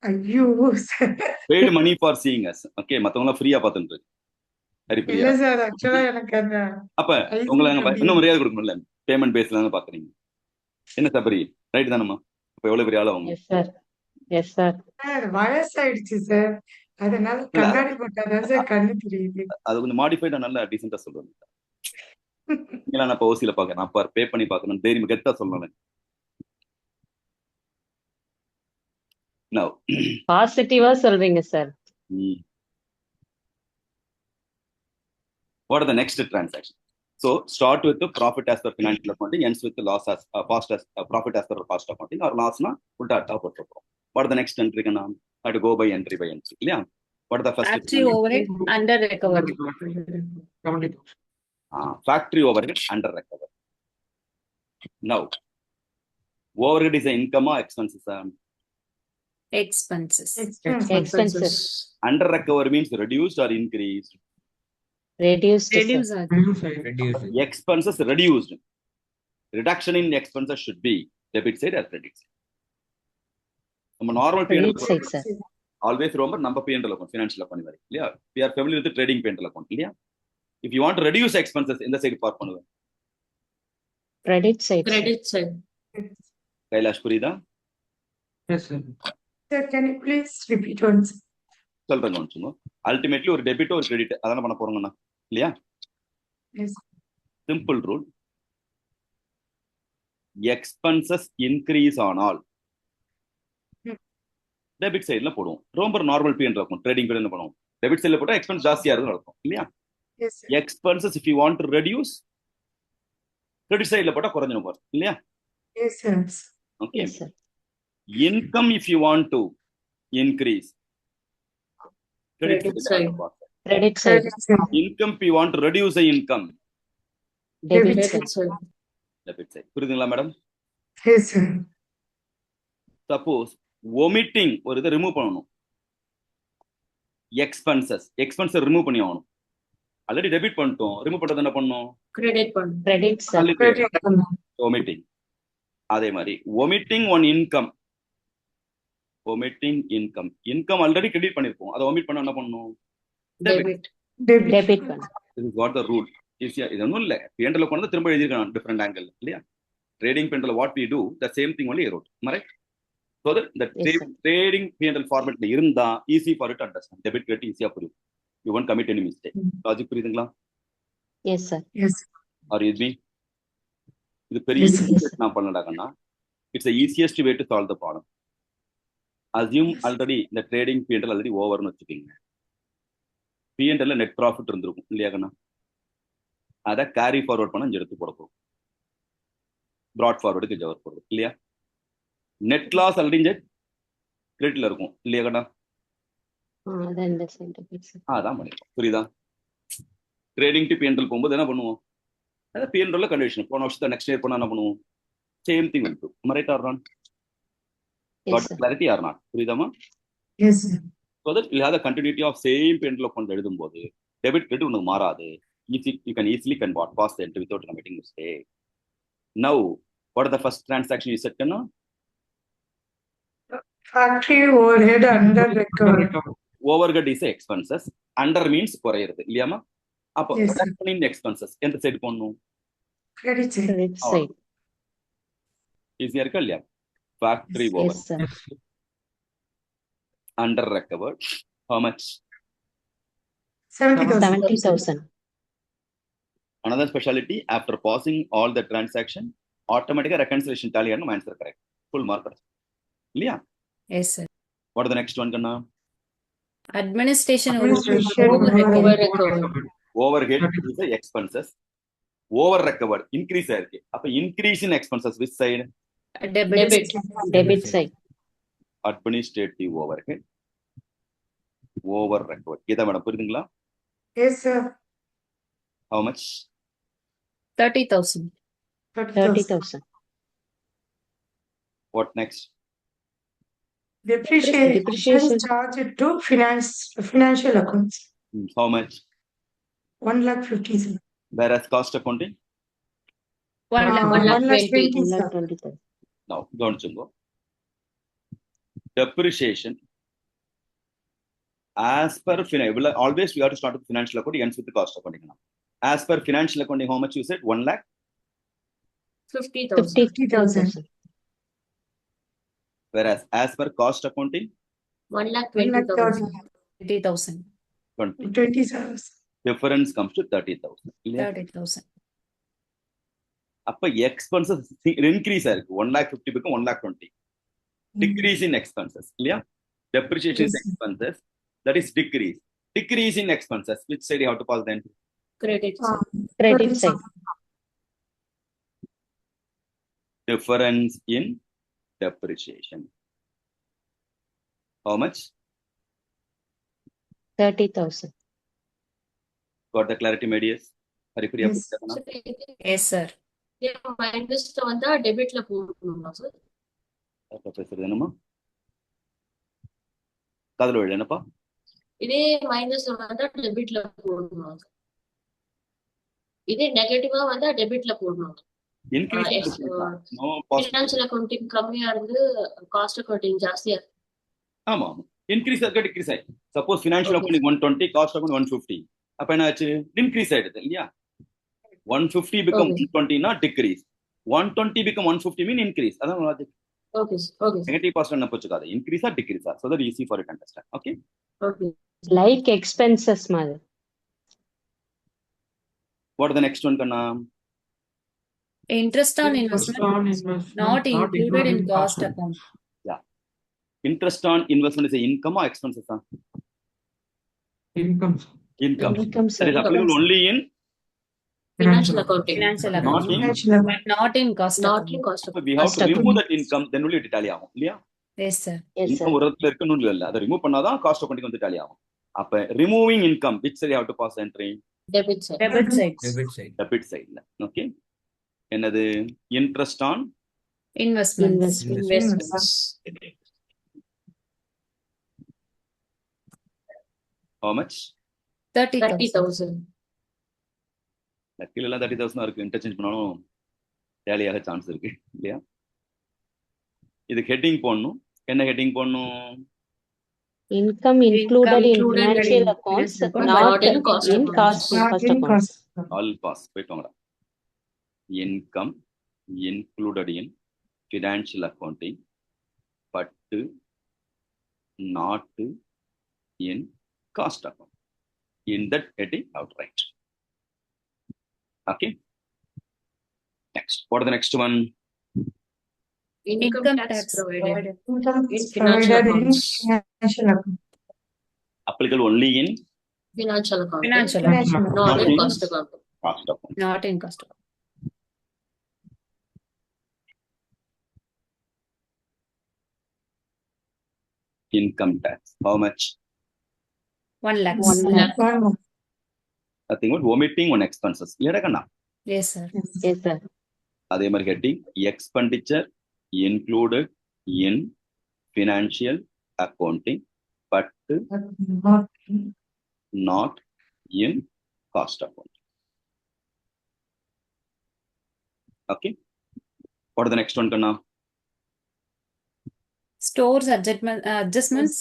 Speaker 7: ஐயோ sir.
Speaker 1: Paid money for seeing us. Okay மத்தவங்க எல்லாம் ஃப்ரீயா பார்த்துட்டு சரி
Speaker 7: இல்ல
Speaker 1: பிரியா.
Speaker 7: சார், ஆக்சுவலா எனக்கு அந்த
Speaker 1: அப்ப உங்களை இன்னும் மரியாதை கொடுக்கணும்ல, பேமெண்ட் பேஸ்ல தானே பாக்குறீங்க. என்ன சபரி ரைட் தானம்மா? அப்ப எவ்வளவு பெரிய ஆளா அவங்க?
Speaker 3: Yes sir. S sir.
Speaker 7: Sir வயசாயிடுச்சு சார், அதனால கண்ணாடி போட்டாதான் சார் கண்ணு தெரியுது.
Speaker 1: அது கொஞ்சம் மாடிஃபைடா நல்லா டீசெண்டா சொல்லுவாங்க. நான் இப்ப ஓசியில பாக்குறேன், நான் பே பண்ணி பாக்கணும் தைரியம் கெத்தா சொல்லணும். Now,
Speaker 3: பாசிட்டிவா சொல்றீங்க sir.
Speaker 1: what are the next transactions? So start with the profit as per financial accounting, ends with the loss as profit as per cost accounting, or loss na ulta atta potrupom. What are the next entry kana? I have to go by entry by entry. Yeah. What are the first?
Speaker 5: Factory overhead under recovery.
Speaker 4: 70,000.
Speaker 1: Factory overhead under recovery. Now, overhead is an income or expenses?
Speaker 5: Expenses.
Speaker 3: Expenses.
Speaker 1: Under recovery means reduced or increased?
Speaker 3: Reduced.
Speaker 5: Reduce
Speaker 3: sir.
Speaker 5: ஆகுது.
Speaker 4: Reduce side.
Speaker 6: Reduce.
Speaker 1: Expenses reduced. Reduction in expenses should be debit side or credit side. நம்ம normal
Speaker 3: Credit side, sir.
Speaker 1: Always ரொம்ப நம்ம P&L account financial account வரை இல்லையா? we are familiar with the trading P&L account இல்லையா? if you want to reduce expenses இந்த side park பண்ணுவேன்.
Speaker 3: Credit side. sir.
Speaker 2: Credit side.
Speaker 1: Kailash புரியுதா?
Speaker 4: Yes, sir.
Speaker 7: Sir, can you please repeat once?
Speaker 1: சொல்றேங்க ஒன்று. Ultimately ஒரு debit ஒரு credit அதான பண்ண போறோங்கண்ணா இல்லையா?
Speaker 7: Yes.
Speaker 1: Simple rule. Expenses increase ஆனால் டெபிட் சைட்ல போடுவோம். ரொம்ப normal P&L account trading P&L பண்ணுவோம். டெபிட் சைட்ல போட்டா எக்ஸ்பென்ஸ் ஜாஸ்தியா இருக்குன்னு நடக்கும் இல்லையா?
Speaker 7: Yes, sir.
Speaker 1: Expenses if you want to reduce credit சைட்ல போட்டா குறைஞ்சிடும் பாரு இல்லையா?
Speaker 7: Yes, sir.
Speaker 1: Okay.
Speaker 3: Yes, sir.
Speaker 1: Income if you want to increase
Speaker 2: Credit side.
Speaker 3: Credit side.
Speaker 7: Credit side.
Speaker 1: income if you want to reduce the income
Speaker 3: Debit
Speaker 7: Debit
Speaker 3: side.
Speaker 2: Debit side.
Speaker 1: debit side. புரியுதுங்களா madam?
Speaker 7: Yes, sir.
Speaker 1: Suppose omitting ஒரு இதை remove பண்ணணும். Expenses remove பண்ணி ஆகணும். Already debit பண்ணிட்டோம், remove பண்றது என்ன பண்ணணும்?
Speaker 2: Credit பண்ணு.
Speaker 3: Credit sir.
Speaker 7: Credit.
Speaker 1: omitting. அதே மாதிரி omitting one income already credit பண்ணிருப்போம், அதை omit பண்ண என்ன பண்ணணும்?
Speaker 2: Debit.
Speaker 7: Debit.
Speaker 3: Debit பண்ணு.
Speaker 1: This is what the rule. ஈஸியா இது ஒன்றும் இல்லை, P&L கொண்டு திரும்ப எழுதிருக்கான் டிஃப்ரெண்ட் ஆங்கிள் இல்லையா? Trading P&L what we do the same thing only wrote, correct? So that the
Speaker 3: Yes, sir.
Speaker 1: trading P&L formatல இருந்தா easy for it to understand, debit credit ஈஸியா புரியும். You won't commit any mistake. Logic புரியுதுங்களா?
Speaker 3: Yes, sir.
Speaker 7: Yes.
Speaker 1: Or is me? இது பெரிய
Speaker 7: Yes,
Speaker 1: நான் பண்ணடாங்கன்னா it's the easiest way to solve the problem. Assume
Speaker 7: Yes.
Speaker 1: Already இந்த trading P&L already ஓவர்னு வச்சுக்கோங்க. P&L net profit இருந்திருக்கும் இல்லையா கண்ணா? அதை கேரி ஃபார்வர்ட் பண்ண இங்க எடுத்து போடுறோம். ப்ராட் ஃபார்வர்டுக்கு ஜவர் போடுறோம் இல்லையா? நெட் லாஸ் ஆல்ரெடி இங்க கிரெடிட்ல இருக்கும் இல்லையா கண்ணா?
Speaker 3: அதான் இந்த side.
Speaker 1: அதான் பண்ணிருக்கோம். புரியுதா? ட்ரேடிங் டு P&L போகும்போது என்ன பண்ணுவோம்? அதாவது P&L கண்டிஷன் போன வருஷத்தை நெக்ஸ்ட் இயர் பண்ணா என்ன பண்ணுவோம்? Same thing will do. Am I right or not?
Speaker 3: Yes,
Speaker 1: Got
Speaker 3: sir.
Speaker 1: clarity or not? புரியுதாமா?
Speaker 7: Yes, sir.
Speaker 1: So that you have the continuity of same P&L account எழுதும்போது debit credit உனக்கு மாறாது. You can easily pass the entry without committing mistake. Now, what are the first transaction you said, Kanna?
Speaker 7: Factory overhead under recovered.
Speaker 1: Overhead is expenses. Under means குறையிறது இல்லையாமா? அப்போ
Speaker 7: Yes, sir.
Speaker 1: reduction in expenses எந்த side போடணும்?
Speaker 7: Credit side.
Speaker 3: Credit side.
Speaker 1: ஈஸியா இருக்கா இல்லையா? Factory
Speaker 3: Yes,
Speaker 1: overhead
Speaker 3: sir.
Speaker 1: under recovered. How much?
Speaker 7: 70,000.
Speaker 3: 70,000.
Speaker 1: Another specialty, after passing all the transaction, automatically reconciliation tally and answer correct. Full mark. Yeah.
Speaker 5: Yes, sir.
Speaker 1: What is the next one, Kanna?
Speaker 5: Administration
Speaker 7: Administration
Speaker 5: overhead.
Speaker 1: Overhead is the expenses. Over recovered. Increase ஆயிருக்கு. அப்ப increase in expenses which side?
Speaker 5: Debit.
Speaker 3: Debit side.
Speaker 1: Administrative overhead. Over recovered. இதை madam புரியுதுங்களா?
Speaker 7: Yes, sir.
Speaker 1: How much?
Speaker 5: 30,000.
Speaker 3: 30,000.
Speaker 1: What next?
Speaker 7: Depreciation charged to financial accounts.
Speaker 1: How much?
Speaker 7: 1,50,000.
Speaker 1: Whereas cost accounting?
Speaker 7: 1,20,000, sir.
Speaker 3: 120,000.
Speaker 1: Now, கவனிச்சுங்க. Depreciation. As per always we have to start with financial accounting, ends with the cost accounting. As per financial accounting, how much you said?
Speaker 2: 50,000.
Speaker 3: 50,000.
Speaker 1: Whereas as per cost accounting,
Speaker 2: 1,20,000.
Speaker 5: 80,000.
Speaker 1: 20.
Speaker 7: 20,000.
Speaker 1: Difference comes to 30,000.
Speaker 5: 30,000.
Speaker 1: அப்ப expenses increase ஆயிருக்கு. 1,50,000 become 1,20,000. Decrease in expenses. இல்லையா? Depreciation
Speaker 7: Yes.
Speaker 1: expenses, that is decrease. Decrease in expenses. Which side you have to pass then?
Speaker 2: Credit side.
Speaker 3: Credit side.
Speaker 1: Difference in depreciation. How much?
Speaker 3: 30,000.
Speaker 1: Got the clarity, my dears? Haripriya,
Speaker 7: Yes.
Speaker 1: Puttakana?
Speaker 5: Yes, sir.
Speaker 2: Minus வந்தா டெபிட்ல போடணுமா sir?
Speaker 1: அப்ப பேசுறது என்னமா? காதுல விழு என்னப்பா?
Speaker 2: இதே minus வந்தா டெபிட்ல போடணுமா சார்? இதே நெகட்டிவா வந்தா டெபிட்ல போடணும்.
Speaker 1: Increase.
Speaker 2: Yes,
Speaker 1: No positive.
Speaker 2: Financial accounting கம்மியா இருந்து காஸ்ட் அக்கவுண்டிங் ஜாஸ்தியா இருக்கு.
Speaker 1: ஆமா. Increase ஆக decrease ஆயிடுச்சு. Suppose financial
Speaker 2: Okay.
Speaker 1: accounting 120, cost accounting 150. அப்ப என்ன ஆச்சு? Increase ஆயிடுது இல்லையா? 150 become
Speaker 2: Okay.
Speaker 1: 120 not decrease. 120 become 150 mean increase. அதான் logic.
Speaker 2: Okay sir. Okay sir.
Speaker 1: Negative cost என்ன போச்சுக்காது. Increase or decrease. So that easy for you to understand. Okay?
Speaker 2: Okay.
Speaker 3: Like expenses மாதிரி.
Speaker 1: What is the next one, Kanna?
Speaker 5: Interest on investment not included in cost account.
Speaker 1: Interest on investment is a income or expenses?
Speaker 4: Income.
Speaker 1: Income.
Speaker 3: Income
Speaker 1: That is
Speaker 3: side.
Speaker 1: applicable only in
Speaker 2: financial accounting.
Speaker 5: Financial
Speaker 1: not
Speaker 5: account.
Speaker 1: in.
Speaker 5: But not in cost
Speaker 2: not
Speaker 5: account.
Speaker 2: In cost
Speaker 1: So
Speaker 2: account.
Speaker 1: we have
Speaker 3: Cost
Speaker 1: to remove
Speaker 3: account.
Speaker 1: that income, then only it tally ஆகும் இல்லையா?
Speaker 5: Yes, sir.
Speaker 3: Yes, sir.
Speaker 1: income ஒரு இடத்துல இருக்கணும் இல்ல. அதை remove பண்ணாதான் cost accounting வந்து tally ஆகும். அப்ப removing income, which side you have to pass entry?
Speaker 2: Debit side.
Speaker 5: Debit side.
Speaker 6: Debit side.
Speaker 1: Debit sideல. Okay? என்னது? Interest on
Speaker 5: Investments.
Speaker 2: Investments.
Speaker 1: how much?
Speaker 5: 30,000.
Speaker 2: 30,000.
Speaker 1: கீழே எல்லாம் 30,000 இருக்கு. இன்டர்சேஞ்ச் பண்ணாலும் tally ஆக சான்ஸ் இருக்கு இல்லையா? இதுக்கு ஹெட்டிங் போடணும். என்ன ஹெட்டிங் போடணும்?
Speaker 3: Income included in
Speaker 5: included
Speaker 3: financial
Speaker 5: in
Speaker 3: accounts,
Speaker 5: financial account,
Speaker 3: not
Speaker 2: but in cost
Speaker 3: in
Speaker 2: accounts.
Speaker 3: cost
Speaker 7: Not
Speaker 3: cost
Speaker 7: in
Speaker 3: accounts.
Speaker 7: cost.
Speaker 1: All pass. போயிட்டு வாங்கடா. Income included in financial accounting, but not in cost account. In that heading, outright. Okay. Next. What are the next one?
Speaker 2: Income tax provided
Speaker 7: Income
Speaker 2: in
Speaker 7: is
Speaker 2: financial
Speaker 7: provided in
Speaker 2: accounts.
Speaker 7: financial account.
Speaker 1: applicable only in
Speaker 2: Financial accounting.
Speaker 5: Financial
Speaker 7: Financial
Speaker 5: account,
Speaker 2: Not
Speaker 1: Not
Speaker 2: in
Speaker 1: in-
Speaker 2: cost accounting.
Speaker 1: cost account.
Speaker 5: not in cost account.
Speaker 1: Income tax. How much?
Speaker 5: 1 lakh.
Speaker 3: 1 lakh.
Speaker 7: One more.
Speaker 1: Nothing but omitting one expenses. இல்லடா
Speaker 5: Yes, sir.
Speaker 3: Yes, sir.
Speaker 1: அதே மாதிரி heading expenditure included in financial accounting but
Speaker 7: Not
Speaker 1: not in cost account. Okay, what the next one கண்ணா?
Speaker 5: Stores adjustments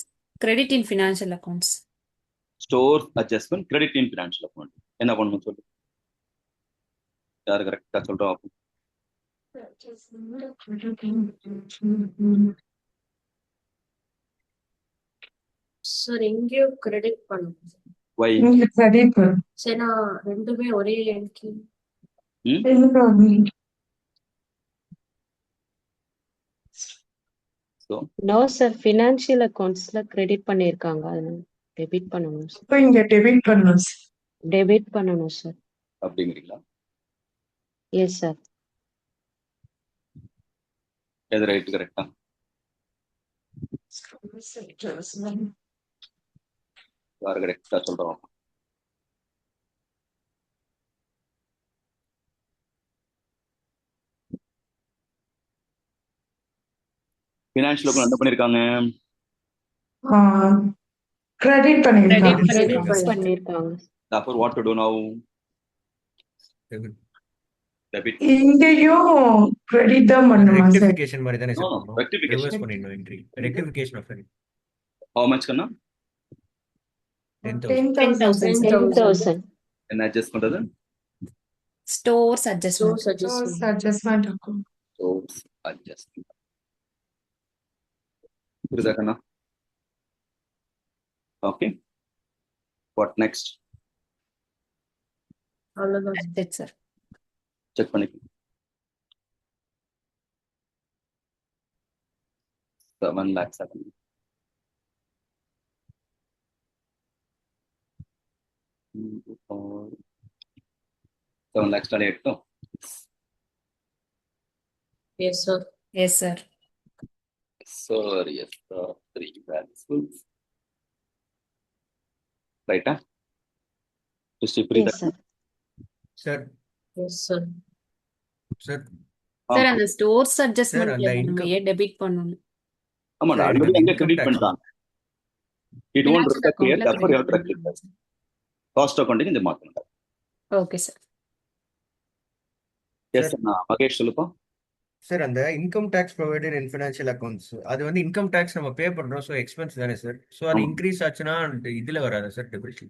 Speaker 5: credit in financial accounts.
Speaker 1: Store adjustment credit in financial account. என்ன பண்ணணும் சொல்லு, யாரு கரெக்டா சொல்றோம்?
Speaker 2: Sir எங்கேயோ கிரெடிட் பண்ணுங்க.
Speaker 1: வை?
Speaker 7: இங்க credit வரும்.
Speaker 2: சரி, நான் ரெண்டுமே ஒரே எண்ணிக்கை.
Speaker 1: So
Speaker 3: No, sir. Financial accountsல credit பண்ணிருக்காங்க. அதனால debit பண்ணணும். sir.
Speaker 7: அப்ப இங்க debit பண்ணணும்.
Speaker 3: Debit பண்ணணும், sir.
Speaker 1: அப்படிங்கிறீங்களா?
Speaker 3: Yes, sir.
Speaker 1: எது ரைட் கரெக்டா? யாரு கரெக்டா சொல்றோம்? ஃபினான்ஷியல் அக்கௌண்ட் என்ன பண்ணிருக்காங்க?
Speaker 7: Credit பண்ணிருக்காங்க.
Speaker 5: Credit
Speaker 3: பண்ணிருக்காங்க.
Speaker 1: Therefore, what to do now?
Speaker 6: Debit.
Speaker 1: Debit.
Speaker 7: இங்கேயும் credit தான் பண்ணுமா சார்?
Speaker 6: Rectification மாதிரி தானே
Speaker 1: No,
Speaker 6: சார்
Speaker 1: no,
Speaker 6: பண்ணணும்.
Speaker 1: rectification.
Speaker 6: Reverse பண்ணிடணும் entry. Rectification of entry.
Speaker 1: How much கண்ணா?
Speaker 6: 10,000.
Speaker 7: 10,000.
Speaker 3: 10,000.
Speaker 1: என்ன அட்ஜஸ்ட் பண்றது?
Speaker 5: Stores adjustment.
Speaker 2: Source adjustment.
Speaker 7: Adjustment account.
Speaker 1: Source adjustment. புரியுதா கண்ணா? Okay, what next?
Speaker 2: அவ்வளவுதான்.
Speaker 5: That's it, sir.
Speaker 1: செக் பண்ணிக்கோ. 7 lakhs. 7 lakhs tally etto.
Speaker 2: Yes, sir.
Speaker 5: Yes, sir.
Speaker 1: Sir, yes, sir. 3 values. Right? Just
Speaker 3: Yes, sir.
Speaker 6: Sir,
Speaker 2: Yes, sir.
Speaker 6: sir.
Speaker 5: Sir, அந்த stores அட்ஜஸ்ட்மென்ட்ல
Speaker 6: அந்த
Speaker 5: நம்ம
Speaker 6: income-
Speaker 5: ஏன் debit பண்ணணும்?
Speaker 1: ஆமாடா,
Speaker 6: Sir,
Speaker 1: already
Speaker 6: இந்த
Speaker 1: அங்க
Speaker 6: income
Speaker 1: கிரெடிட்
Speaker 6: tax.
Speaker 1: பண்ணிட்டாங்க. It won't
Speaker 5: Financial
Speaker 1: reflect here,
Speaker 5: accountல
Speaker 1: therefore you have
Speaker 5: credit
Speaker 1: to rectify. Cost accounting இந்த மாத்தணும்.
Speaker 5: Okay, sir.
Speaker 1: Yes, அண்ணா. மகேஷ் சொல்லுப்பா.
Speaker 6: சார் அந்த income tax provided in financial accounts அது வந்து இன்கம் டேக்ஸ் நம்ம பே பண்றோம், ஸோ எக்ஸ்பென்ஸ் தானே சார். ஸோ அது
Speaker 1: ஆமா.
Speaker 6: இன்க்ரீஸ் ஆச்சுன்னா இதுல வராதா சார் டெபிட்?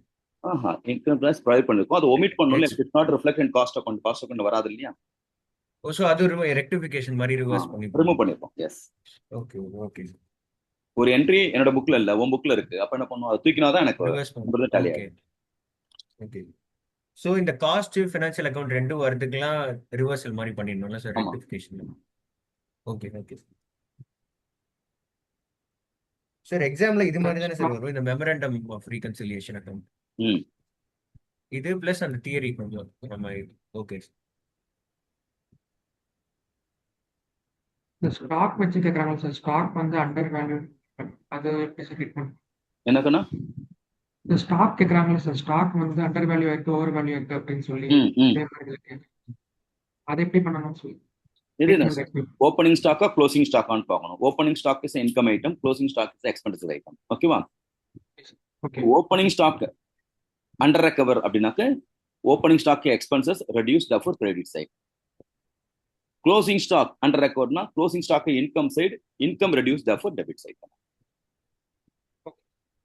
Speaker 1: ஆஹா, இன்கம் டேக்ஸ் ப்ரொவைட் பண்ணிருக்கோம். அது ஒமிட் பண்ணணும்ல.
Speaker 6: Yes.
Speaker 1: It's not reflect in cost account. Cost account வராது இல்லையா?
Speaker 6: ஓ, ஸோ அது ஒரு ரெக்டிஃபிகேஷன் மாதிரி ரிவர்ஸ் பண்ணி
Speaker 1: ரிமூவ் பண்ணிருக்கோம். எஸ்.
Speaker 6: ஓகே ஓகே
Speaker 1: ஒரு என்ட்ரி என்னோட புக்ல இல்ல, உன் புக்ல இருக்கு. அப்ப என்ன பண்ணுவோம்? அது தூக்கினாதான் எனக்கு
Speaker 6: ரிவர்ஸ்
Speaker 1: நம்பர் டேலி
Speaker 6: ஓகே
Speaker 1: ஆகும்.
Speaker 6: ஓகே. ஸோ இந்த காஸ்ட் ஃபினான்ஷியல் அக்கௌண்ட் ரெண்டும் வரதுக்குலாம் ரிவர்சல் மாதிரி பண்ணிடணும்ல சார்,
Speaker 1: ஆமா.
Speaker 6: ரெக்டிஃபிகேஷன். Okay okay sir. எக்ஸாம்ல இது மாதிரி தானே சார் வரும், இந்த மெமரண்டம் ஆஃப் ரீகன்சிலியேஷன் அக்கௌண்ட்.
Speaker 1: ம்.
Speaker 6: இது பிளஸ் அந்த தியரி கொஞ்சம் நம்ம. ஓகே
Speaker 4: இந்த ஸ்டாக் வச்சு கேட்குறாங்க சார். ஸ்டாக் வந்து அண்டர் வேல்யூ, அது எப்படி சார் ட்ரீட் பண்ணும்?
Speaker 1: என்னக்கண்ணா?
Speaker 4: இந்த ஸ்டாக் கேட்குறாங்களா சார். ஸ்டாக் வந்து அண்டர் வேல்யூ இருக்கு, ஓவர் வேல்யூ இருக்கு அப்படின்னு சொல்லி
Speaker 1: ம், ம்.
Speaker 4: அதே மாதிரி இருக்கு. அதை எப்படி பண்ணணும்னு சொல்லி
Speaker 1: இது என்ன சார்? ஓப்பனிங் ஸ்டாக்கா க்ளோசிங் ஸ்டாக்கான்னு பார்க்கணும். Opening stock is income item, closing stock is expensive item. ஓகேவா?
Speaker 4: Okay
Speaker 1: opening stock under recover அப்படின்னாக்க opening stock expenses reduce therefore credit side. Closing stock under ரெக்கவர்னா closing stock income side, income reduce therefore debit side.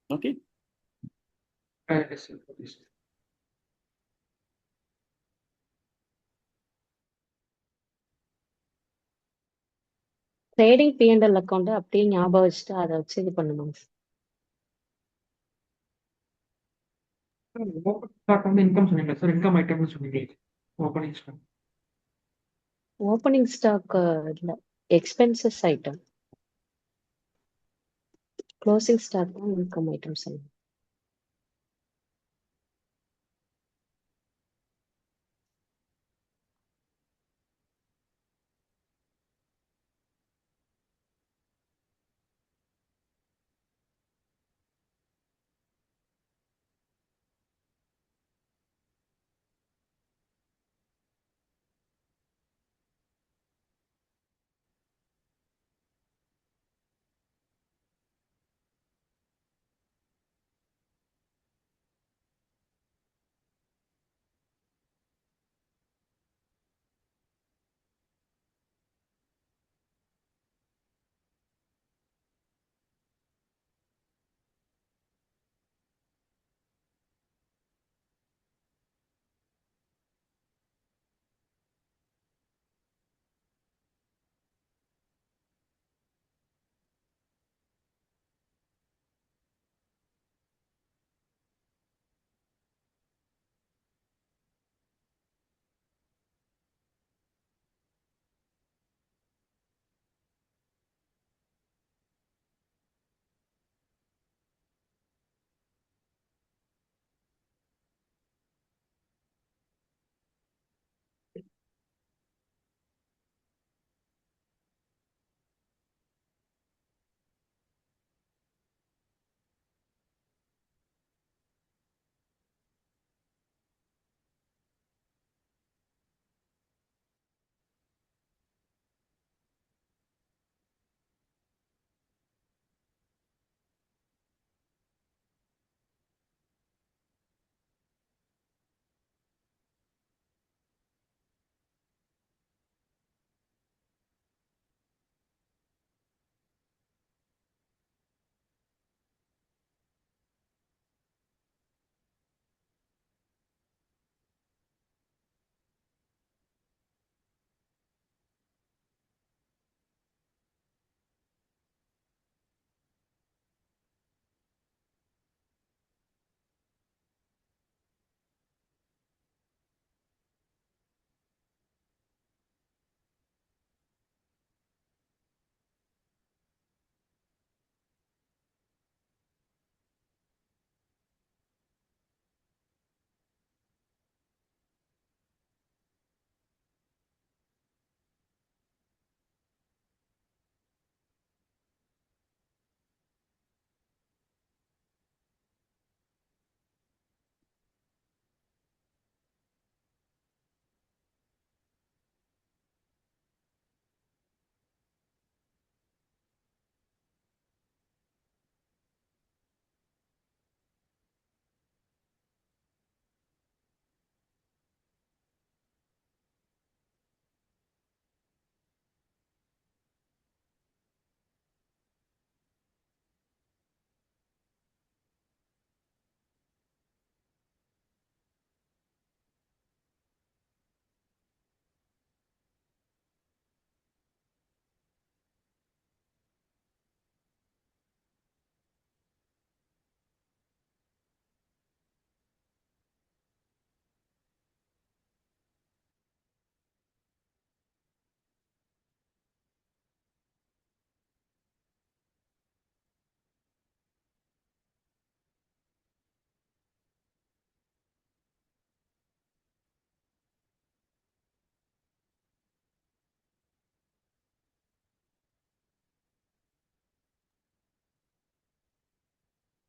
Speaker 1: Okay.
Speaker 3: Trading P&L account அப்படியே ஞாபகம் வச்சுட்டு அதை வச்சு இது பண்ணணும்.
Speaker 4: ஸ்டாக் வந்து இன்கம் சொன்னீங்க சார். இன்கம் ஐட்டம்னு சொன்னீங்க. ஓப்பனிங் ஸ்டாக்
Speaker 3: ஓப்பனிங் ஸ்டாக் இல்ல, expenses item. Closing stock தான் income items.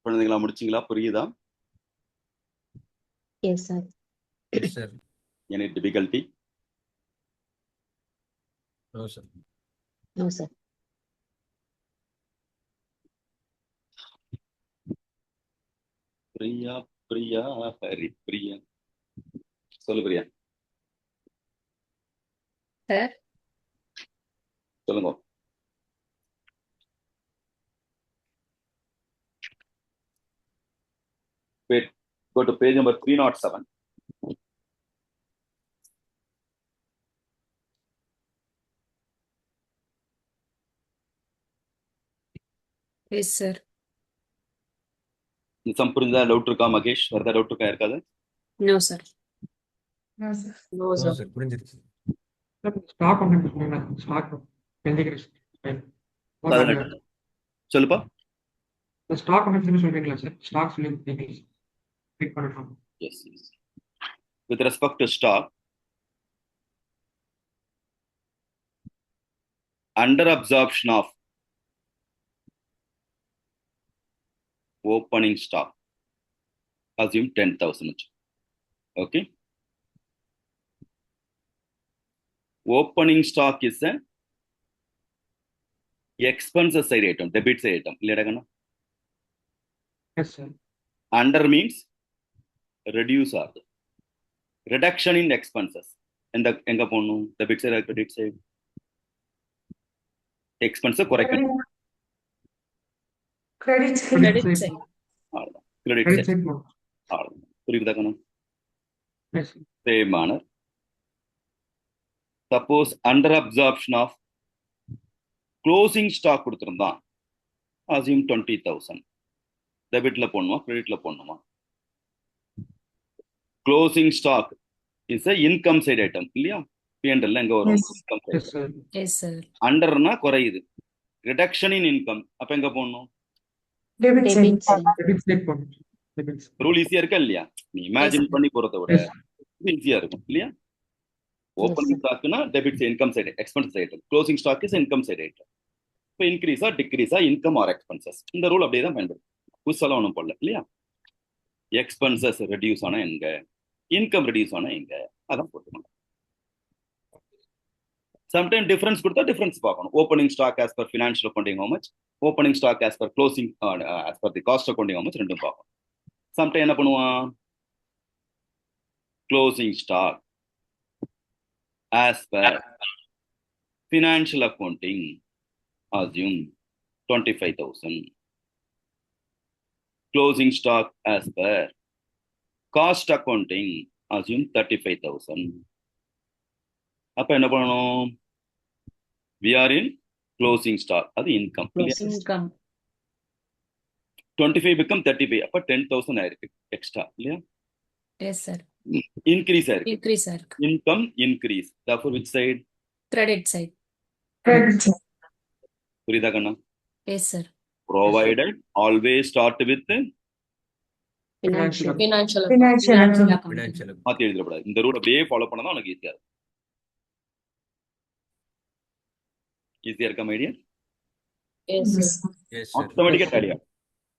Speaker 1: குழந்தைங்களா முடிச்சிங்களா? புரியுதா?
Speaker 3: Yes, sir.
Speaker 6: Yes, sir.
Speaker 1: Any difficulty?
Speaker 6: No, sir.
Speaker 3: No, sir.
Speaker 1: Priya Priya Hari Priya. சொல்லு பிரியா.
Speaker 5: சார்
Speaker 1: சொல்லுங்க. Wait, go to page number 307.
Speaker 5: Yes sir.
Speaker 1: நிசம் புரிஞ்சா டவுட் இருக்கா மகேஷ்? வேற ஏதாவது டவுட் இருக்கா இருக்காது?
Speaker 5: No sir.
Speaker 7: No, sir.
Speaker 2: No,
Speaker 6: No,
Speaker 2: sir.
Speaker 6: sir. புரிஞ்சிருச்சு.
Speaker 4: ஸ்டாக் ஒன்று ஸ்டாக் Increase. Right.
Speaker 1: சொல்லுப்பா.
Speaker 4: The stock of சொல்றீங்களா சார்? Stocks will increase. Click பண்ணணும்.
Speaker 1: Yes, yes. With respect to stock, under absorption of opening stock, assume 10,000. Okay. Opening stock is an expenses side item, debit side item.
Speaker 4: Yes, sir.
Speaker 1: Under means reduce or reduction in expenses. And the debit side or credit side. Expense correct.
Speaker 7: Credit side.
Speaker 5: Credit side.
Speaker 1: Credit
Speaker 4: Credit
Speaker 1: side.
Speaker 4: side. Yes.
Speaker 1: Same manner. Suppose under absorption of closing stock கொடுத்திருந்தான், assume 20,000. Debitல போடணுமா கிரெடிட்ல போடணுமா? Closing stock is a income side item இல்லையா? P&L எங்க வரும்?
Speaker 7: Yes.
Speaker 1: Income side.
Speaker 4: Yes, sir.
Speaker 5: Yes, sir.
Speaker 1: Underனா குறையுது. Reduction in income அப்ப எங்க போடணும்?
Speaker 7: Debit side.
Speaker 3: Debit side.
Speaker 4: Debit side போடணும். Debit side.
Speaker 1: ரூல் ஈஸியா இருக்கா இல்லையா? நீ இமேஜின்
Speaker 5: sir.
Speaker 1: பண்ணி போறதை விட
Speaker 4: Yes.
Speaker 1: ஈஸியா இருக்கும் இல்லையா? Opening
Speaker 3: sir.
Speaker 1: stock na debit is income side, expense side item. Closing stock is income side item. So increase or decrease or income or expenses. இந்த ரூல் அப்படியே தான் பயன்படுது. புதுசாலாம் ஒன்றும் போடல இல்லையா? எக்ஸ்பென்சஸ் ரெடியூஸ் ஆனா எங்க, இன்கம் ரெடியூஸ் ஆனா எங்க, அதான் போட்டுக்கணும். சம்டைம் டிஃபரன்ஸ் கொடுத்தா டிஃபரன்ஸ் பார்க்கணும். Opening stock as per financial accounting how much, opening stock as per closing as per the cost accounting how much, ரெண்டும் பார்க்கணும். சம்டைம் என்ன பண்ணுவான், closing stock as per financial accounting, assume 25,000. Closing stock as per cost accounting, assume 35,000. அப்ப என்ன பண்ணணும், we are in closing stock, அது income.
Speaker 5: Income.
Speaker 1: 25 become 35, அப்ப 10,000 ஆயிருக்கு எக்ஸ்ட்ரா இல்லையா?
Speaker 5: Yes, sir.
Speaker 1: இன்க்ரீஸ் ஆயிருக்கு.
Speaker 5: Increase, sir.
Speaker 1: Income increase. therefore which side?
Speaker 5: Credit side.
Speaker 7: Credit side.
Speaker 1: புரியுதா கண்ணா?
Speaker 5: Yes, sir.
Speaker 1: Provided always start with
Speaker 3: Financial.
Speaker 5: Financial.
Speaker 7: Financial account.
Speaker 5: account.
Speaker 6: Financial.
Speaker 1: மாத்தி எழுதிடக்கூடாது. இந்த rule அப்படியே follow பண்ணதான் உனக்கு ஈஸியா இருக்கும். ஈஸியா இருக்கா my dear?
Speaker 5: Yes, sir.
Speaker 6: Yes, sir.
Speaker 1: ஆட்டோமேட்டிக்கா டேலியா.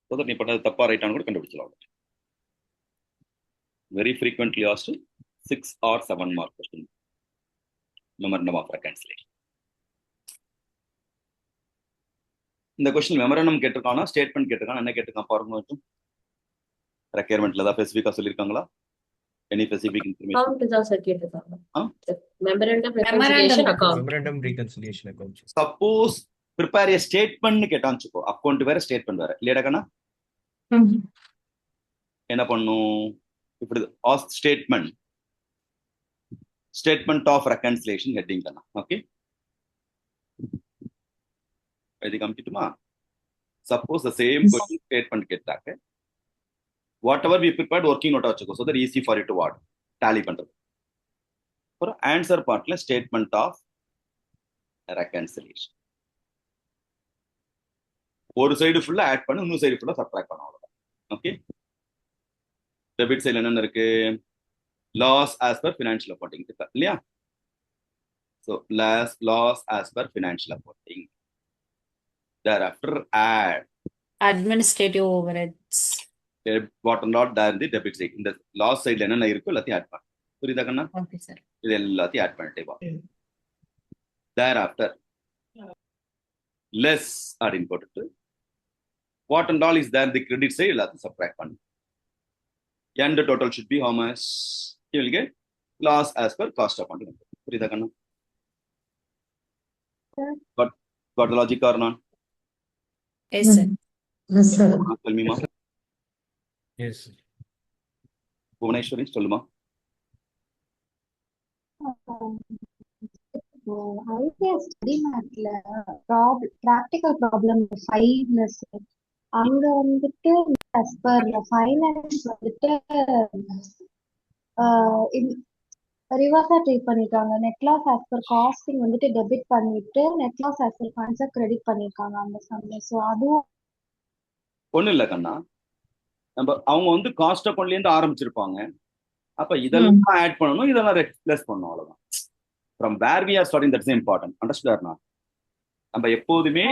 Speaker 1: சோ தட் நீ பண்ணது தப்பா ரைட்டானு கூட கண்டுபிடிச்சலாம். Very frequently asked 6 or 7 mark question. Memorandum of reconciliation. இந்த क्वेश्चन மெமரண்டம் கேட்டிருக்கானா ஸ்டேட்மென்ட் கேட்டிருக்கானா என்ன கேட்டிருக்கான் பாருங்க. ரெக்யர்மென்ட்ல தான் ஸ்பெசிஃபிக்கா சொல்லிருக்காங்களா? Any specific information?
Speaker 2: Account தான் sir கேட்டிருக்காங்க.
Speaker 1: ஆ?
Speaker 2: Memorandum reconciliation account.
Speaker 6: Memorandum reconciliation account.
Speaker 1: Suppose prepare a statement கேட்டான்னு வச்சுக்கோ, அக்கவுண்ட் வேற ஸ்டேட்மென்ட் வேற இல்லையா கண்ணா? என்ன பண்ணும், இப்படி ஸ்டேட்மெண்ட் ஆஃப் ரெகன்சிலேஷன் ஹெட்டிங் தானே. ஓகே, இது காமிக்கிட்டுமா? Suppose the same question statement கேட்டாக்க whatever we prepared working நோட்டா வச்சுக்கோ, so that easy for you to what tally பண்றது. அப்புறம் ஆன்சர் பார்ட்ல ஸ்டேட்மெண்ட் ஆஃப் ரெகன்சிலேஷன் ஒரு சைடு ஃபுல்லா ஆட் பண்ணி இன்னொரு சைடு ஃபுல்லா சப்ட்ராக்ட் பண்ண அவ்வளவுதான். ஓகே, டெபிட் சைடுல என்னென்ன இருக்கு, loss as per financial accounting இருக்கு இல்லையா? So loss as per financial accounting. thereafter add
Speaker 5: Administrative overheads.
Speaker 1: what and not there in the debit side. இந்த லாஸ் சைடுல என்னென்ன இருக்கோ எல்லாத்தையும் ஆட் பண்ணு. புரியுதா கண்ணா?
Speaker 5: Okay, sir.
Speaker 1: இது எல்லாத்தையும் ஆட் பண்ணிட்டே வா. thereafter less அப்படின்னு போட்டுட்டு what and all is there in the credit side எல்லாத்தையும் subtract பண்ணு. and the total should be how much? You will get loss as per cost accounting. புரியுதா கண்ணா? got the logic or not?
Speaker 5: Yes, sir.
Speaker 7: Yes, sir.
Speaker 1: Tell me ma.
Speaker 6: Yes, sir.
Speaker 1: Bhuvaneswari சொல்லுமா.
Speaker 8: IPS study மேத்ல practical problem 5 அங்க வந்துட்டு as per finance வந்துட்டு ரிவர்ஸா treat பண்ணிருக்காங்க. Net loss as per costing வந்துட்டு debit பண்ணிட்டு நெட் லாஸ் ஆஸ் பர் ஃபண்ட்ஸை கிரெடிட் பண்ணிருக்காங்க அந்த சம்ல. ஸோ அதுவும்
Speaker 1: ஒண்ணும் இல்ல கண்ணா, அவங்க வந்து காஸ்ட் அக்கௌண்ட்ல இருந்து ஆரம்பிச்சிருப்பாங்க. அப்ப இதெல்லாம் ஆட் பண்ணணும், இதெல்லாம் ரெப்ளேஸ் பண்ணணும், அவ்வளவுதான். From where we are starting, that's important. Understand? நம்ம எப்போதுமே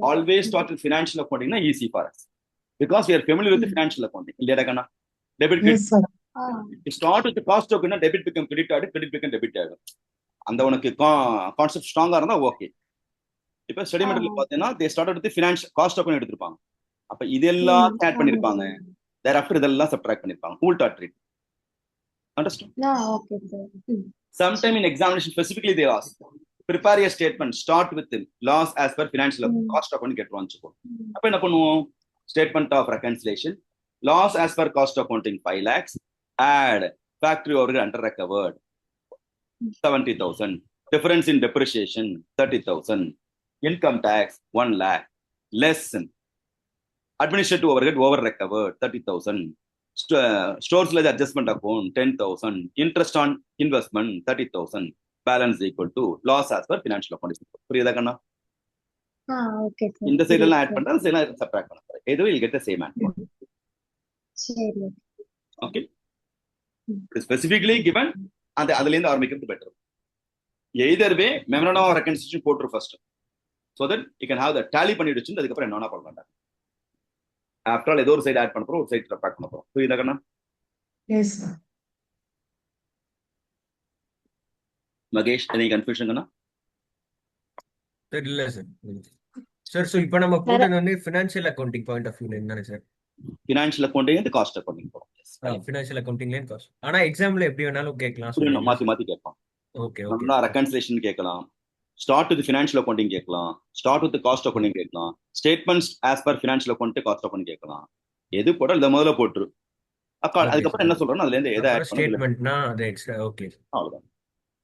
Speaker 1: ஆல்வேஸ் ஸ்டார்ட் வித் ஃபினான்ஷியல் அக்கௌண்டிங்னா easy for us, because we are familiar with financial அக்கௌண்டிங். இல்லையா கண்ணா? Debit credit start with cost அக்கௌண்ட்னா டெபிட் பிகம் கிரெடிட் ஆயிடும், கிரெடிட் பிகம் டெபிட் ஆயிடும். அந்த உனக்கு கான்செப்ட் ஸ்ட்ராங்கா இருந்தா ஓகே. இப்ப ஸ்டடி மெட்டீரியல் பாத்தீங்கன்னா they start with financial cost account எடுத்திருப்பாங்க. அப்ப இதெல்லாம் ஆட் பண்ணிருப்பாங்க, தேர் ஆஃப்டர் இதெல்லாம் சப்ட்ராக்ட் பண்ணிருப்பாங்க. உல்டா treat. Understood?
Speaker 8: Okay sir.
Speaker 1: Sometime in examination specifically they ask, prepare a statement, start with the loss as per financial cost account கேட்டுருவாங்க. அப்ப என்ன பண்ணுவோம்? Statement of reconciliation, loss as per cost accounting 5 lakhs, add factory overhead under recovered 70,000, difference in depreciation 30,000, income tax 1 lakh, less administrative overhead over recovered 30,000, stores ledger adjustment account 10,000, interest on investment 30,000, balance equal to loss as per financial account. புரியுதா கண்ணா?
Speaker 8: Okay sir.
Speaker 1: இந்த side எல்லாம் add பண்றா, சைடுல subtract பண்ணா, எதுவும் will get the same answer.
Speaker 8: சரி.
Speaker 1: Okay, specifically given அந்த அதுல இருந்து ஆரம்பிக்கிறது better. either way memorandum of reconciliation போட்ரு first, so that you can have the tally பண்ணிட்டு வச்சு அதுக்கு அப்புறம் என்னன்னா பண்ண மாட்டாங்க. ஆஃப்டர் ஆல் ஏதோ ஒரு சைடு ஆட் பண்ண போறோம், ஒரு சைடு சப்ட்ராக்ட் பண்ண போறோம். புரியுதா கண்ணா?
Speaker 7: Yes sir.
Speaker 1: Mahesh, any confusion கண்ணா?
Speaker 6: சார் இல்ல சார். சார் ஸோ இப்போ நம்ம போட்டது வந்து ஃபினான்ஷியல் அக்கௌண்டிங் பாயிண்ட் ஆஃப் வியூல என்னன்னு சார்?
Speaker 1: ஃபினான்ஷியல் அக்கௌண்டிங் வந்து காஸ்ட் அக்கௌண்டிங் போறோம்.
Speaker 6: ஃபினான்ஷியல் அக்கௌண்டிங்லேயும் காஸ்ட். ஆனா எக்ஸாம்ல எப்படி வேணாலும் கேட்கலாம்.
Speaker 1: மாத்தி மாத்தி கேட்பான்.
Speaker 6: ஓகே
Speaker 1: நல்லா ரெகன்சிலேஷன் கேட்கலாம், ஸ்டார்ட் வித் ஃபினான்ஷியல் அக்கௌண்டிங் கேட்கலாம், ஸ்டார்ட் வித் காஸ்ட் அக்கௌண்டிங் கேட்கலாம், statements as per financial account cost account கேட்கலாம். எது போட இந்த முதல்ல போட்டுரு, அதுக்கப்புறம் என்ன சொல்றோம் அதுல இருந்து எதை ஆட் பண்ணணும்
Speaker 6: ஸ்டேட்மென்ட்னா அது எக்ஸ்ட்ரா. ஓகே,
Speaker 1: அவ்வளவுதான்.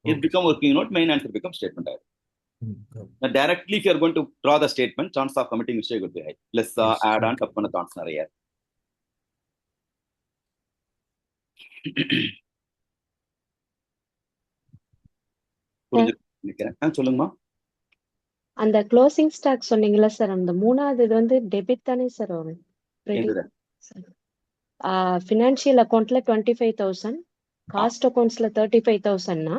Speaker 1: It become working note, main answer becomes statement ஆயிடும். Directly if you are going to draw the statement, chance of committing mistake would be high. Less add on தப்பு பண்ண சான்ஸ் நிறைய. புரிஞ்சுக்கிறேன், சொல்லுங்கம்மா.
Speaker 3: அந்த க்ளோசிங் ஸ்டாக் சொன்னீங்களா sir, அந்த மூணாவது இது வந்து டெபிட் தானே சார் வரும்? ஃபினான்ஷியல் அக்கௌண்ட்ல 25,000, காஸ்ட் அக்கௌண்ட்ஸ்ல 35,000னா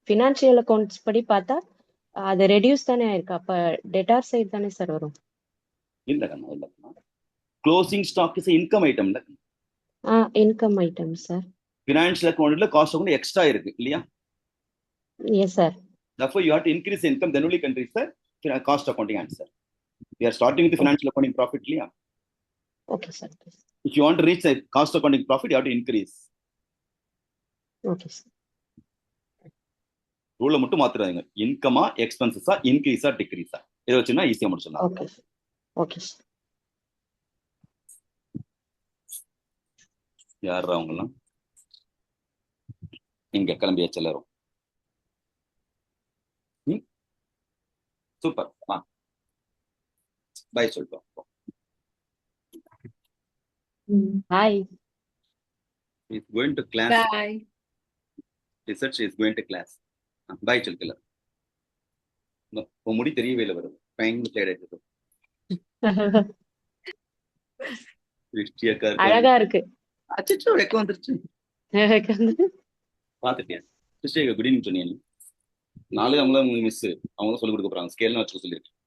Speaker 3: ஃபினான்ஷியல் அக்கௌண்ட்ஸ் படி பார்த்தா அது ரெடியூஸ் தானே ஆயிருக்கு. அப்ப டெட்டார் சைடு தானே சார் வரும்?
Speaker 1: இல்ல கண்ணா, இல்ல கண்ணா, closing stock is income item.
Speaker 3: Income item sir.
Speaker 1: Financial அக்கௌண்ட்ல காஸ்ட் அக்கௌண்ட் எக்ஸ்ட்ரா இருக்கு இல்லையா?
Speaker 3: Yes sir.
Speaker 1: Therefore you have to increase the income, then only can reach the cost accounting answer. We are starting with the financial accounting profit, இல்லையா?
Speaker 3: Okay sir.
Speaker 1: If you want to reach the cost accounting profit, you have to increase.
Speaker 3: Okay sir.
Speaker 1: ரூலை மட்டும் மாத்துறாங்க, இன்கமா எக்ஸ்பென்சஸா இன்க்ரீஸா டிக்ரீஸா, இதை வச்சுன்னா ஈஸியா முடிச்சிடலாம்.
Speaker 3: Okay okay sir.
Speaker 1: யார் அவங்கலாம் இங்க கிளம்பியாச்சு எல்லாரும்? சூப்பர். பை சொல்லிட்டோம்.
Speaker 3: Hi.
Speaker 1: He is going to class.
Speaker 5: Bye.
Speaker 1: Research is going to class. Bye சொல்லிக்கல. முடி தெரியவே இல்லை, வருது பயங்கர பிளேட் ஆயிட்டு.
Speaker 3: அழகா இருக்கு.
Speaker 1: அச்சோ வெக்க வந்துருச்சு. பாத்துட்டியா சிஸ்டர்? குட் ஈவினிங் சொன்னீங்க. நாலு அவங்களும் மிஸ், அவங்க தான் சொல்லிக் கொடுக்க போறாங்க. ஸ்கேல்லாம் வச்சுக்க சொல்லியிருக்கேன்,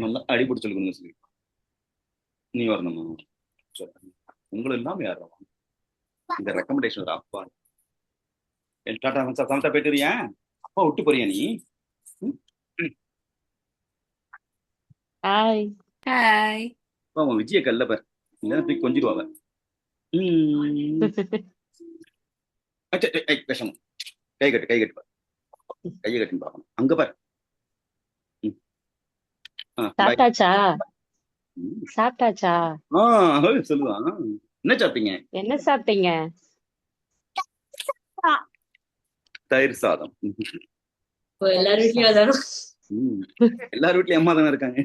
Speaker 1: நல்லா அடிப்படி சொல்லிக் கொடுங்க சொல்லியிருக்கேன். நீ வரணுமா? உங்களை இல்லாம யாரும் இந்த ரெக்கமெண்டேஷன் ஒரு அப்பா டாட்டா சமத்தா போயிட்டுறியா? அப்பா விட்டு போறியா நீ?
Speaker 3: ஹாய்.
Speaker 5: ஹாய்.
Speaker 1: அவன் விஜய கல்ல பார், இல்லைன்னா தூக்கி கொஞ்சிடுவாங்க. விஷமம். கை கட்டு கையை கட்டுன்னு பார்க்கணும். அங்க பாரு.
Speaker 3: சாப்பிட்டாச்சா?
Speaker 1: சொல்லுவான். என்ன சாப்பிட்டீங்க?
Speaker 3: என்ன சாப்பிட்டீங்க?
Speaker 1: தயிர் சாதம்.
Speaker 2: எல்லாரும்
Speaker 1: வீட்லயும் அம்மா தானே இருக்காங்க.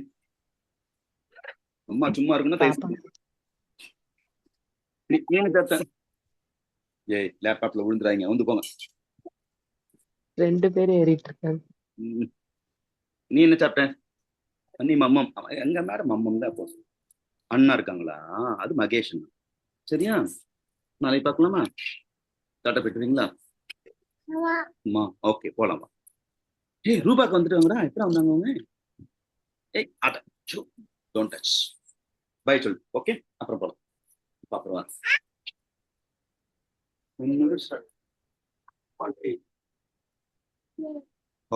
Speaker 1: அம்மா சும்மா இருக்குன்னா தயிர் சாதம். ஏய் லேப்டாப்ல விழுந்துறாங்க, வந்து போங்க.
Speaker 3: 2 பேரும் ஏறிட்டு இருக்காங்க.
Speaker 1: ம். நீ என்ன சாப்பிட்ட? நீ மம்மம். எங்க மேடம் மம்மம் தான். அப்போ அண்ணா இருக்காங்களா? அது மகேஷ் அண்ணா. சரியா? நாளைக்கு பார்க்கலாமா? டாட்டா போயிட்டுறீங்களா? அம்மா ஓகே போலாமா? ஏய் ரூபாக்கு வந்துட்டாங்கடா. எப்படா வந்தாங்க அவங்க? ஏய் ஆட்டா டோன்ட் டச். பை சொல்லு. ஓகே அப்புறம் போலாம். அப்புறம் வா.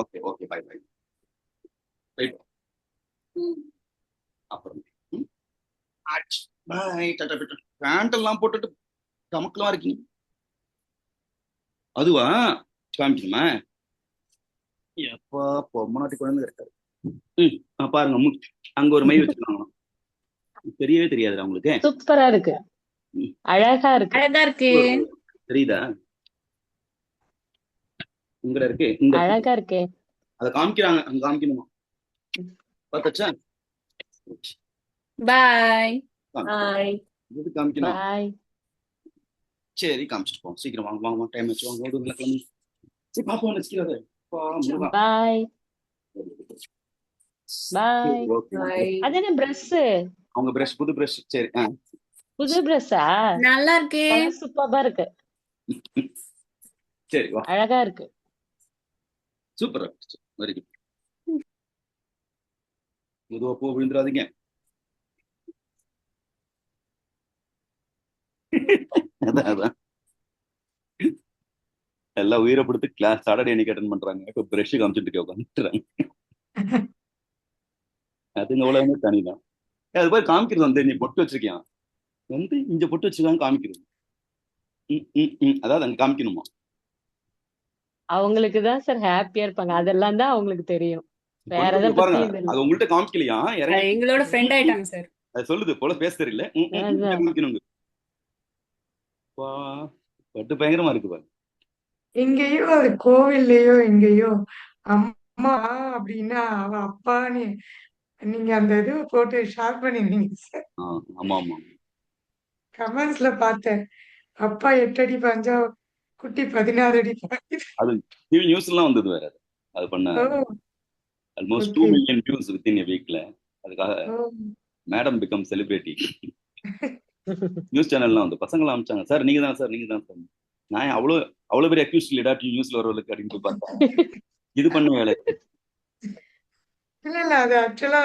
Speaker 1: Okay okay bye bye. Right அப்புறம் பை டாடா போயிட்டு. பேண்ட் எல்லாம் போட்டுட்டு கமக்கலாம் இருக்கீங்க. அதுவா காமிக்கணுமா? எப்பா பொம்மநாட்டி குழந்தை இருக்காரு. பாருங்க அங்க ஒரு மை வச்சிருக்காங்க. தெரியவே தெரியாது அவங்களுக்கு.
Speaker 3: சூப்பரா இருக்கு. அழகா இருக்கு.
Speaker 5: அழகா இருக்கு.
Speaker 1: தெரியுதா? இங்க இருக்கு. இந்த
Speaker 3: அழகா இருக்கே.
Speaker 1: அத காமிக்கிறாங்க. அங்க காமிக்கணுமா? பார்த்தாச்சா?
Speaker 5: பாய்.
Speaker 2: Bye.
Speaker 1: இது காமிக்கணும்.
Speaker 3: பாய்.
Speaker 1: சரி காமிச்சிட்டு போவோம். சீக்கிரம் வாங்க வாங்க. டைம் ஆச்சு. வாங்க ஓடுங்களா கிளம்பி. சரி பாப்போம் நினைக்கிறாரு.
Speaker 3: பாய். பாய்.
Speaker 1: ஓகே.
Speaker 2: Bye.
Speaker 3: அது என்ன பிரஷ்?
Speaker 1: அவங்க பிரஷ் புது பிரஷ். சரி
Speaker 3: புது பிரஷா?
Speaker 5: நல்லா இருக்கு.
Speaker 3: சூப்பரா இருக்கு.
Speaker 1: சரி வா.
Speaker 3: அழகா இருக்கு.
Speaker 1: சூப்பரா வெரி குட். மெதுவா போ விழுந்துடாதீங்க. அதான் அதான் எல்லாம் உயிரை கொடுத்து கிளாஸ் சாட்டர்டே அன்னைக்கு அட்டன் பண்றாங்க. இப்போ பிரஷ் காமிச்சிட்டு உட்காந்துட்டுறாங்க. அதுங்க அவ்வளவு தனிதான். அது போய் காமிக்கிறது வந்து நீ பொட்டு வச்சிருக்கியா வந்து இங்க பொட்டு வச்சிருக்காங்க காமிக்கிறது. அதாவது அங்க காமிக்கணுமா?
Speaker 3: அவங்களுக்கு தான் சார் ஹாப்பியா இருப்பாங்க. அதெல்லாம் தான் அவங்களுக்கு தெரியும். வேற
Speaker 1: பொட்டு
Speaker 3: எதை
Speaker 1: பாருங்க.
Speaker 3: பத்தி
Speaker 1: அது உங்கள்ட்ட காமிக்கலையா? இறங்கி
Speaker 5: எங்களோட ஃப்ரெண்ட் ஆயிட்டாங்க சார்.
Speaker 1: அது சொல்லுது போல பேச தெரியல.
Speaker 3: அதான்.
Speaker 1: காமிக்கணுங்க. வா பட்டு பயங்கரமா இருக்கு பாரு.
Speaker 7: எங்கேயோ அது கோவில்லையோ எங்கேயோ அம்மா அப்படின்னா அவ அப்பான்னு நீங்க அந்த இது போட்டு ஷேர் பண்ணிருந்தீங்க சார்.
Speaker 1: ஆமா ஆமா.
Speaker 7: கமெண்ட்ஸ்ல பார்த்தேன். அப்பா 8 அடி பாஞ்சா குட்டி 16 அடி பாயுது.
Speaker 1: அது டிவி நியூஸ் எல்லாம் வந்தது வேற. அது பண்ண
Speaker 7: oh
Speaker 1: almost 2
Speaker 7: okay.
Speaker 1: Million views within a வீக்ல. அதுக்காக
Speaker 7: oh
Speaker 1: madam become celebrity. News சேனல்லாம் வந்து பசங்களாம் அமிச்சாங்க. சார் நீங்க தான் சார் நீங்க தான் சார். நான் அவ்வளவு பெரிய அக்யூஸ்ட் இல்லடா நியூஸ்ல வரவங்களுக்கு அப்படின்னு போய் பார்த்தேன். இது பண்ண வேலை.
Speaker 7: இல்ல இல்ல அது ஆக்சுவலா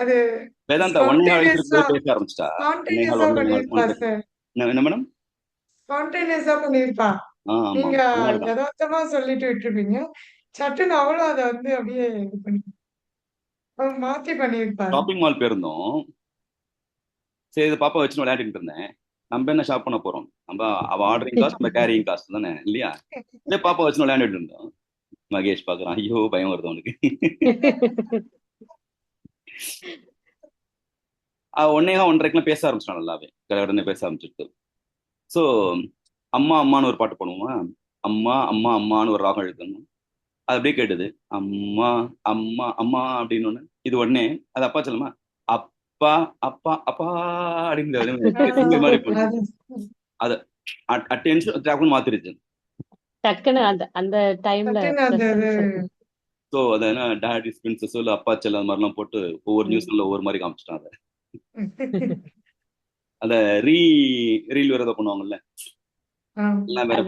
Speaker 7: அது
Speaker 1: வேதாந்தா 1.5 வயசுக்கு
Speaker 7: ஸ்பான்டேனியஸா
Speaker 1: பேச ஆரம்பிச்சிட்டா. 1.5
Speaker 7: ஸ்பான்டேனியஸா
Speaker 1: 1.5
Speaker 7: பண்ணிருப்பா சார்.
Speaker 1: என்ன மேடம்?
Speaker 7: ஸ்பான்டேனியஸா பண்ணிருப்பா.
Speaker 1: ஆமா
Speaker 7: நீங்க
Speaker 1: அதனாலதான்.
Speaker 7: யதார்த்தமா சொல்லிட்டு விட்டுருப்பீங்க. சட்டுன்னு அவளும் அதை வந்து அப்படியே இது பண்ணி அவ மாத்தி பண்ணிருப்பாரு.
Speaker 1: ஷாப்பிங் மால் போயிருந்தோம். சரி இது பாப்பா வச்சு விளையாடிட்டு இருந்தேன். நம்ம என்ன ஷாப் பண்ண போறோம்? நம்ம அவ ஆர்டரிங் காஸ்ட் நம்ம கேரிங் காஸ்ட் தானே இல்லையா? இதே பாப்பா வச்சு விளையாடிட்டு இருந்தோம். மகேஷ் பாக்குறான். ஐயோ பயம் வருது அவனுக்கு. 1.5 பேச ஆரம்பிச்சிட்டான் நல்லாவே. கடற்கடனே பேச ஆரம்பிச்சிட்டு. ஸோ அம்மா அம்மான்னு ஒரு பாட்டு பண்ணுவோமா? அம்மா அம்மா அம்மான்னு ஒரு ராகம் எழுதணும். அது அப்படியே கேட்டது. அம்மா அம்மா அம்மா அப்படின்னு ஒண்ணு. இது உடனே அது அப்பா சொல்லுமா அப்பா அப்பா அப்பா அப்படின்னு மாதிரி போச்சு. அது அட்டென்ஷன் மாத்திருச்சு.
Speaker 3: டக்குன்னு அந்த டைம்ல
Speaker 1: ஸோ அது என்ன டாடி பிரின்சஸ் இல்ல அப்பா செல்ல அது மாதிரிலாம் போட்டு ஒவ்வொரு நியூஸ்ல ஒவ்வொரு மாதிரி காமிச்சிட்டான். அதை அத ரீல் வேற ஏதோ பண்ணுவாங்கல்ல எல்லாம் வேற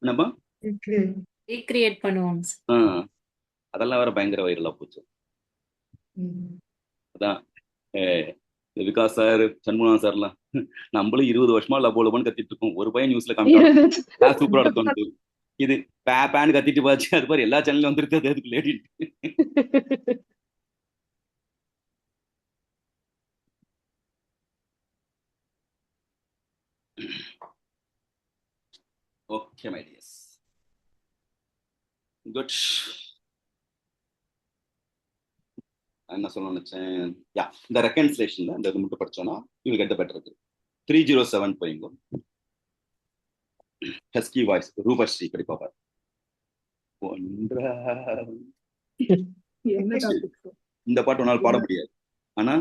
Speaker 1: என்னப்பா
Speaker 5: ரீக்ரியேட் பண்ணுவோம்.
Speaker 1: அதெல்லாம் வேற பயங்கர வைரலா போச்சு. அதான் விகாஸ் சார் சண்முகா சார்லாம் நம்மளும் 20 வருஷமா லபோலபோன்னு கத்திட்டு இருக்கோம். ஒரு பையன் நியூஸ்ல காமிச்சா சூப்பரா எடுத்தோம். இது பேன் கத்திட்டு பாச்சு. அது மாதிரி எல்லா சேனலும் வந்துருக்கு. அது அதுக்கு lady okay my tears good. என்ன சொல்ல நினைச்சேன்? யா இந்த ரெக்கன்சிலேஷன்ல இந்த இது மட்டும் படிச்சோம்னா you get the better. 307 Boeing. Husky voice Roopasri படி பாப்பார். இந்த பாட்டு ஒரு நாள் பாட முடியாது. ஆனா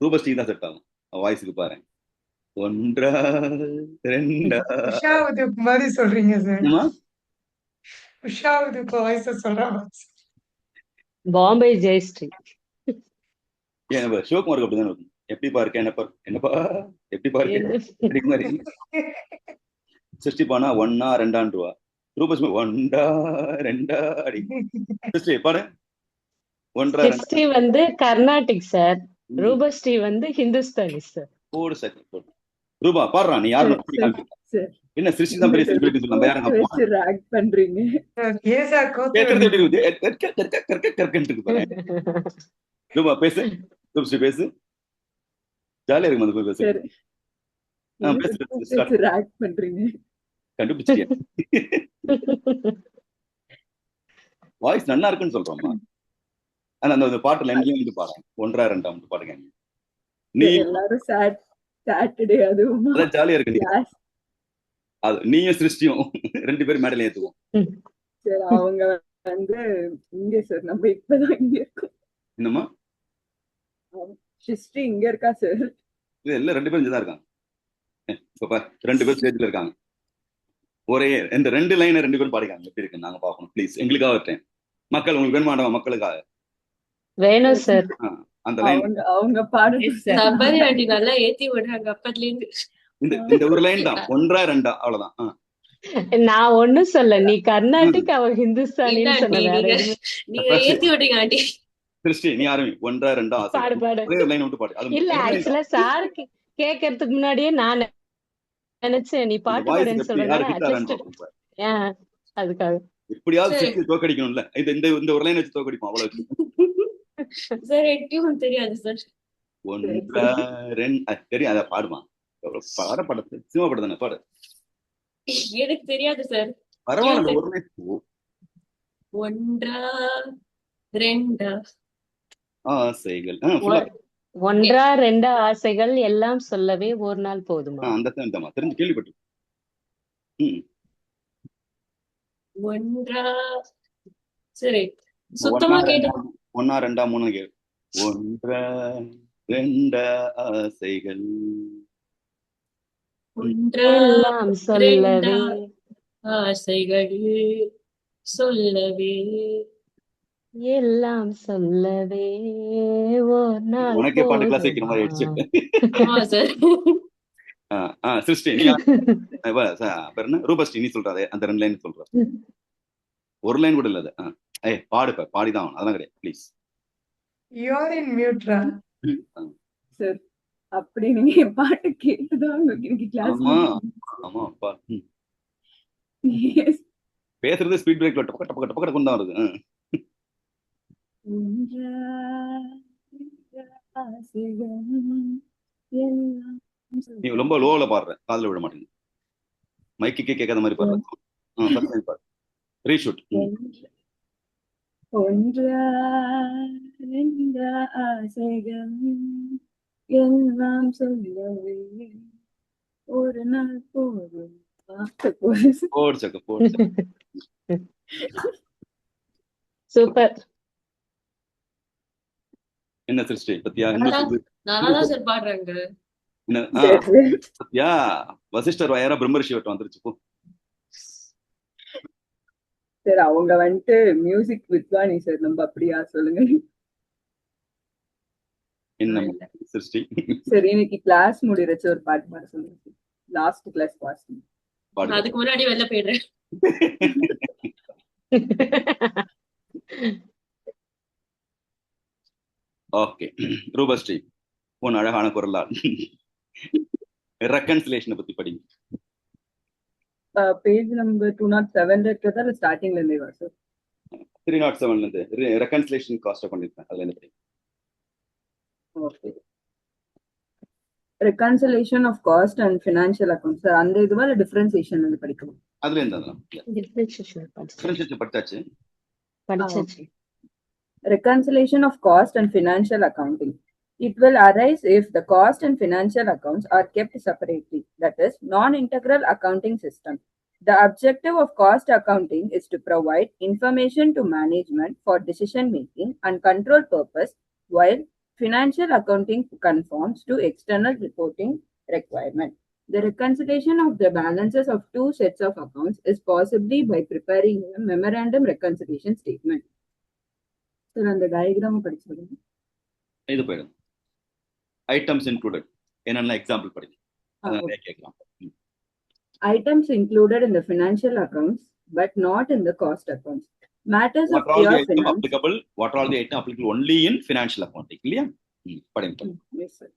Speaker 1: ரூபஸ்ரீ தான் செட் ஆகும். வாய்ஸுக்கு பாரு. 1 2
Speaker 7: மாதிரி சொல்றீங்க சார். உஷாவுக்கு வாய்ஸ் சொல்றாங்க.
Speaker 3: பாம்பே ஜெயஸ்ரீ.
Speaker 1: ஏன் சிவகுமாருக்கு அப்படிதான் இருக்கும். எப்படிப்பா இருக்க, என்னப்பா எப்படிப்பா இருக்க அடிக்க மாதிரி. சிருஷ்டி பானா 1 2 ரூபா, ரூபஸ்மி 1 2 அடி. சிருஷ்டி பாரு 1 2
Speaker 3: சிருஷ்டி வந்து கர்நாடிக் சார், ரூபஸ்ரீ வந்து ஹிந்துஸ்தானி சார்.
Speaker 1: போடு சார் போடு. ரூபா பாடுறா, நீ யாரும் என்ன சிருஷ்டி தான் பெரிய செலிபிரிட்டி சொல்லலாம். யாரும்
Speaker 9: பண்றீங்க
Speaker 7: ஏன் சார் கோத்து
Speaker 1: கேட்கறது எப்படி இருக்குது கற்கன்ட்டு பாரு. ரூபா பேசு, ரூபஸ்ரீ பேசு, ஜாலியா இருக்கும் அந்த பேசு.
Speaker 9: பண்றீங்க
Speaker 1: கண்டுபிடிச்சியா? வாய்ஸ் நல்லா இருக்குன்னு சொல்றோம்மா. ஆனா அந்த பாட்டுல எங்கேயும் வந்து பாருங்க 1 2 பாடுங்க. நீ
Speaker 9: எல்லாரும் சாட்டர்டே அதுவும்
Speaker 1: அதான் ஜாலியா இருக்கு. அது நீயும் சிருஷ்டியும் 2 பேரும் மேடையில ஏத்துவோம்.
Speaker 9: சரி, அவங்க வந்து இங்க சார், நம்ம இப்பதான் இங்க இருக்கோம்.
Speaker 1: என்னம்மா
Speaker 9: சிருஷ்டி இங்க இருக்கா சார்?
Speaker 1: இது எல்லாம் 2 பேரும் இங்கதான் இருக்காங்க. இப்ப 2 பேரும் ஸ்டேஜ்ல இருக்காங்க. ஒரே இந்த 2 லைனை 2 பேரும் பாடிக்காங்க. எப்படி இருக்கு நாங்க பாக்கணும் ப்ளீஸ். எங்களுக்காக இருக்கேன் மக்கள், உங்களுக்கு வேணுமா வேண்டாமா? மக்களுக்காக
Speaker 3: வேணும் சார்.
Speaker 1: அந்த லைன்
Speaker 9: அவங்க பாடு
Speaker 2: சபரி ஆண்டி நல்லா ஏத்தி விடுறாங்க அப்பத்துல இருந்து.
Speaker 1: இந்த ஒரு லைன் தான் 1 2 அவ்வளவுதான்.
Speaker 3: நான் ஒண்ணும் சொல்ல, நீ கர்நாடிக், அவ ஹிந்துஸ்தானின்னு சொன்ன.
Speaker 2: நீங்க ஏத்தி விடுங்க ஆண்டி.
Speaker 1: சிருஷ்டி நீ ஆரம்பி 1 2
Speaker 3: பாடு பாடு.
Speaker 1: லைன் விட்டு பாடு. அது
Speaker 3: இல்ல, ஆக்சுவலா சார் கேட்கறதுக்கு முன்னாடியே நான் நினைச்சேன் நீ பாட்டு பாடுன்னு சொல்றேன். அதுக்காக
Speaker 1: எப்படியாவது சிருஷ்டி தோக்கடிக்கணும்ல. இந்த ஒரு லைன் வச்சு தோக்கடிப்போம் அவ்வளவு.
Speaker 2: சார் எட்டியும் தெரியாது சார்.
Speaker 1: 1 2 தெரியும், அத பாடுமா? பாட படத்து சினிமா படம் தானே, பாடு.
Speaker 2: எனக்கு தெரியாது சார்.
Speaker 1: பரவாயில்ல, ஒரு லைன்
Speaker 2: 1 2
Speaker 1: ஆசைகள்.
Speaker 3: 1 2 ஆசைகள் எல்லாம் சொல்லவே ஒரு நாள் போதுமா?
Speaker 1: அந்த தான் தெரிஞ்சு கேள்விப்பட்டு.
Speaker 2: 1 சரி, சுத்தமா கேட்டு
Speaker 1: 1 2 3 கேளு. 1 2 ஆசைகள்
Speaker 2: 1
Speaker 3: எல்லாம் சொல்லவே
Speaker 2: ஆசைகள் சொல்லவே
Speaker 3: எல்லாம் சொல்லவே ஒரு நாள்
Speaker 1: உனக்கே பாட்டு கிளாஸ் வைக்கிற மாதிரி ஆயிடுச்சு.
Speaker 2: ஆமா சார்.
Speaker 1: சிருஷ்டி நீ என்ன ரூபஸ்ரீ நீ சொல்றாதே அந்த 2 லைன் சொல்ற. ஒரு லைன் கூட இல்ல அது. பாடுப்ப பாடிதான் அதெல்லாம் கிடையாது please.
Speaker 7: You are in mute, Ram.
Speaker 9: Sir, அப்படி நீங்க பாட்டு கேட்டுதான் உங்களுக்கு கிளாஸ்.
Speaker 1: ஆமா அப்பா பேசுறது ஸ்பீட் பிரேக்ல டப்பக்க டப்பக்க டப்பக்க கொண்டு தான் வருது. நீ ரொம்ப லோல பாடுற, காதுல விட மாட்டேங்குது. மைக்கு கேட்காத மாதிரி பாடுற. ரீஷூட்.
Speaker 9: 1 2 ஆசைகள் எல்லாம் சொல்லவே ஒரு நாள் போதும்.
Speaker 3: சூப்பர்.
Speaker 1: என்ன சிருஷ்டி பத்தியா?
Speaker 2: நல்லாதான் சார் பாடுறாங்க.
Speaker 1: பத்தியா வசிஷ்டர் வாயாரா பிரம்மரிஷி வட்டம் வந்துருச்சு போ.
Speaker 9: சார் அவங்க வந்துட்டு மியூசிக் வித்வானி சார், நம்ம அப்படியா சொல்லுங்க.
Speaker 1: என்ன சிருஷ்டி?
Speaker 9: சரி, இன்னைக்கு கிளாஸ் முடிறச்சு ஒரு பாட்டு பாட சொல்லுங்க. Last class pass.
Speaker 2: அதுக்கு முன்னாடி வெளில போயிடுறேன்.
Speaker 1: ஓகே ரூபஸ்ரீ, உன் அழகான குரலால் ரெக்கன்சிலேஷனை பத்தி படிங்க.
Speaker 9: பேஜ் நம்பர் 207 இருக்கிறதா இல்ல ஸ்டார்டிங்ல இருந்தே வா சார்?
Speaker 1: 307 இருந்து ரெக்கன்சிலேஷன் காஸ்ட் பண்ணிருக்கேன், அதுல இருந்து படிங்க.
Speaker 9: Okay, reconciliation of cost and financial accounts sir, அந்த இதுவா இல்ல டிஃபரன்சியேஷன் வந்து படிக்கணும்?
Speaker 1: அதுல இருந்து அதெல்லாம்
Speaker 3: டிஃபரன்சியேஷன்
Speaker 1: படிச்சாச்சு.
Speaker 9: Reconciliation of cost and financial accounting. It will arise if the cost and financial accounts are kept separately, that is, non-integral accounting system. The objective of cost accounting is to provide information to management for decision making and control purpose, while financial accounting conforms to external reporting requirement. The reconciliation of the balances of two sets of accounts is possibly by preparing a memorandum reconciliation statement. Sir, on the diagram படிச்சுடுங்க.
Speaker 1: இது போயிடும். Items included. என்னென்ன example படிங்க.
Speaker 9: Okay.
Speaker 1: கேட்கலாம்.
Speaker 9: Items included in the financial accounts but not in the cost accounts. Matters
Speaker 1: What
Speaker 9: of
Speaker 1: are all the
Speaker 9: pure
Speaker 1: item
Speaker 9: finance.
Speaker 1: applicable? What are all the item applicable only in financial accounting? இல்லையா? படிங்க.
Speaker 9: Yes, sir.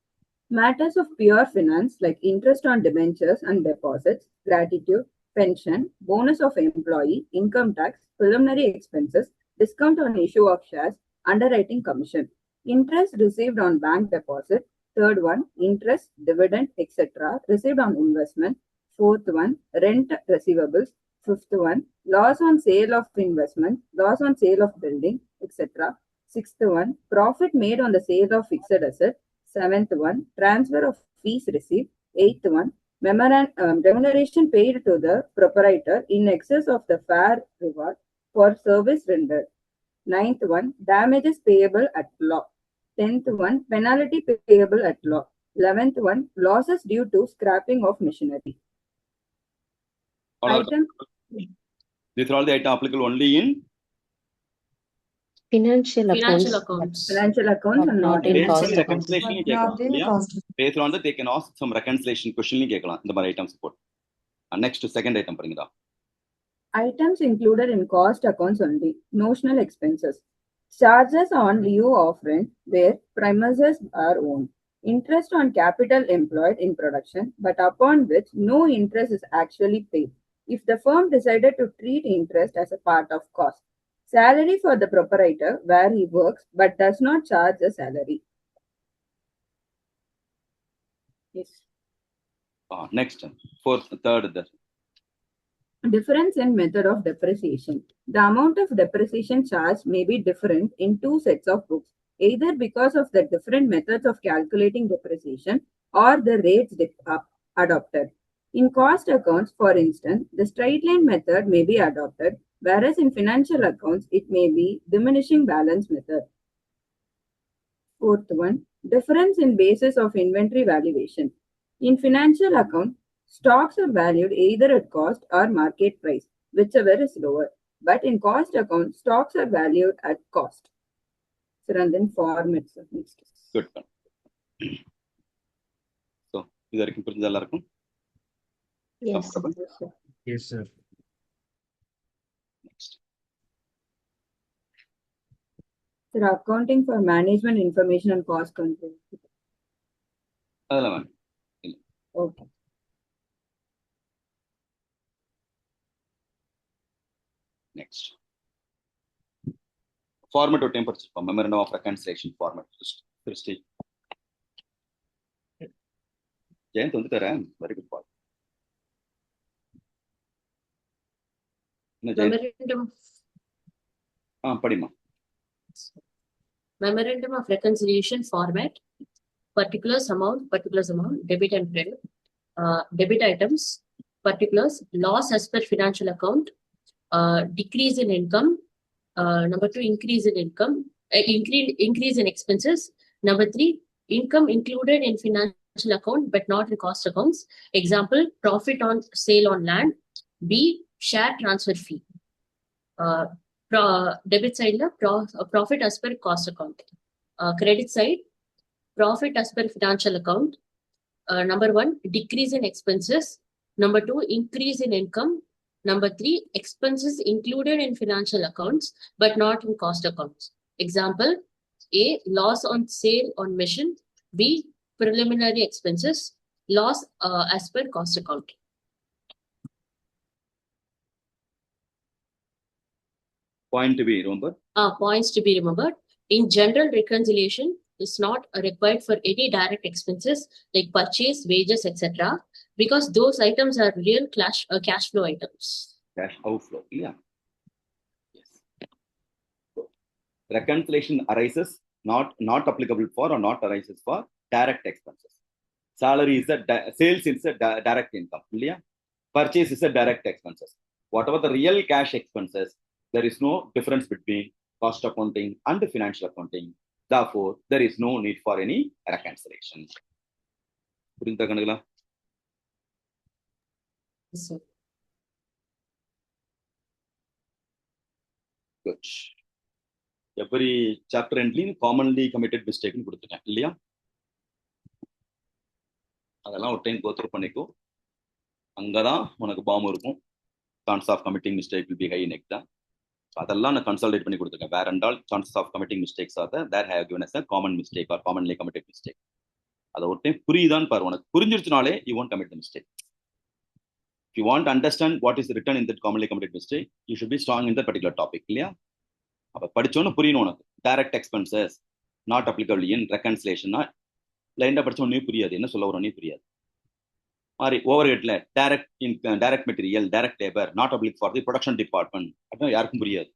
Speaker 9: Matters of pure finance like interest on debentures and deposits, gratitude, pension, bonus of employee, income tax, preliminary expenses, discount on issue of shares, underwriting commission, interest received on bank deposit, third one, interest, dividend, etc. received on investment, fourth one, rent receivables, fifth one, loss on sale of investment, loss on sale of building, etc. Sixth one, profit made on the sale of fixed asset. Seventh one, transfer of fees received. Eighth one, remuneration paid to the proprietor in excess of the fair reward for service rendered. Ninth one, damages payable at law. 10th one, penalty payable at law. 11th one, losses due to scrapping of machinery. Item.
Speaker 1: These are all the item applicable only in
Speaker 3: Financial
Speaker 2: Financial
Speaker 3: accounts.
Speaker 2: accounts.
Speaker 9: Financial accounts
Speaker 3: But
Speaker 9: and
Speaker 3: not
Speaker 9: not
Speaker 3: in
Speaker 9: in
Speaker 1: based on
Speaker 3: cost
Speaker 1: the
Speaker 3: accounts.
Speaker 1: reconciliation
Speaker 7: But
Speaker 1: கேட்கலாம்.
Speaker 7: not in
Speaker 1: இல்லையா?
Speaker 7: cost.
Speaker 1: Based on that they can ask some reconciliation question கேட்கலாம். இந்த மாதிரி items போட்டு. Next second item படிங்கடா.
Speaker 9: Items included in cost accounts only. Notional expenses. Charges on lieu of rent where premises are owned. Interest on capital employed in production, but upon which no interest is actually paid. If the firm decided to treat interest as a part of cost. Salary for the proprietor where he works but does not charge a salary. Yes.
Speaker 1: Next, fourth, third.
Speaker 9: Difference in method of depreciation. The amount of depreciation charged may be different in two sets of books, either because of the different methods of calculating depreciation or the rates adopted. In cost accounts, for instance, the straight line method may be adopted, whereas in financial accounts, it may be diminishing balance method. Fourth one, difference in basis of inventory valuation. In financial account, stocks are valued either at cost or market price, whichever is lower. But in cost account, stocks are valued at cost. So, and then formats. Next.
Speaker 1: Good. So, இது வரைக்கும் புரிஞ்சது எல்லாருக்கும்?
Speaker 3: Yes.
Speaker 1: Comfortable?
Speaker 6: Yes, sir.
Speaker 1: Next.
Speaker 9: So, accounting for management information and cost control.
Speaker 1: அதெல்லாம் வேணும்.
Speaker 9: Okay.
Speaker 1: Next. Format ஒரு time படிச்சிருப்போம். Memorandum of reconciliation format. Christy. Jayant வந்துட்டாரா? Very good boy.
Speaker 2: Memorandum.
Speaker 1: படிமா.
Speaker 2: Memorandum of reconciliation format. Particulars amount, debit and credit. Debit items, particulars, loss as per financial account, decrease in income, number 2, increase in income, increase in expenses, number 3, income included in financial account but not in cost accounts. Example, profit on sale on land. B, share transfer fee. Debit side, profit as per cost account. Credit side, profit as per financial account. Number 1, decrease in expenses. Number 2, increase in income. Number 3, expenses included in financial accounts but not in cost accounts. Example, A, loss on sale on machine. B, preliminary expenses. Loss as per cost account.
Speaker 1: Point to be remembered.
Speaker 2: Points to be remembered. In general, reconciliation is not required for any direct expenses like purchase, wages, etc. because those items are real cash flow items.
Speaker 1: Cash outflow. Yeah. Yes. Reconciliation arises not applicable for or not arises for direct expenses. Salary is sales is a direct income. Yeah. Purchase is a direct expenses. Whatever the real cash expenses, there is no difference between cost accounting and financial accounting. Therefore, there is no need for any reconciliation. புரிந்தா கணக்குல?
Speaker 2: Yes, sir.
Speaker 1: Good. Every chapter ending commonly committed mistake கொடுத்துருக்கேன் இல்லையா? அதெல்லாம் ஒரு time go through பண்ணிக்கோ. அங்கதான் உனக்கு bomb இருக்கும். Chance of committing mistake will be high in exam. அதெல்லாம் நான் கன்சல்டேட் பண்ணி கொடுத்துருக்கேன். Where and all chances of committing mistakes are there have given us a common mistake or commonly committed mistake. அதை ஒரு டைம் புரியுதான்னு பாரு. உனக்கு புரிஞ்சிருச்சுனாலே you won't commit the mistake. If you want to understand what is written in that commonly committed mistake, you should be strong in that particular topic. இல்லையா? அப்ப படிச்சோன்னு புரியணும் உனக்கு. Direct expenses not applicable in ரெகன்சிலேஷன்னா லைண்டா படிச்சோன்னே புரியாது. என்ன சொல்ல வரோன்னே புரியாது. மாதிரி ஓவர் ஹெட்ல direct material direct labour not applicable for the production department அப்படின்னா யாருக்கும் புரியாது.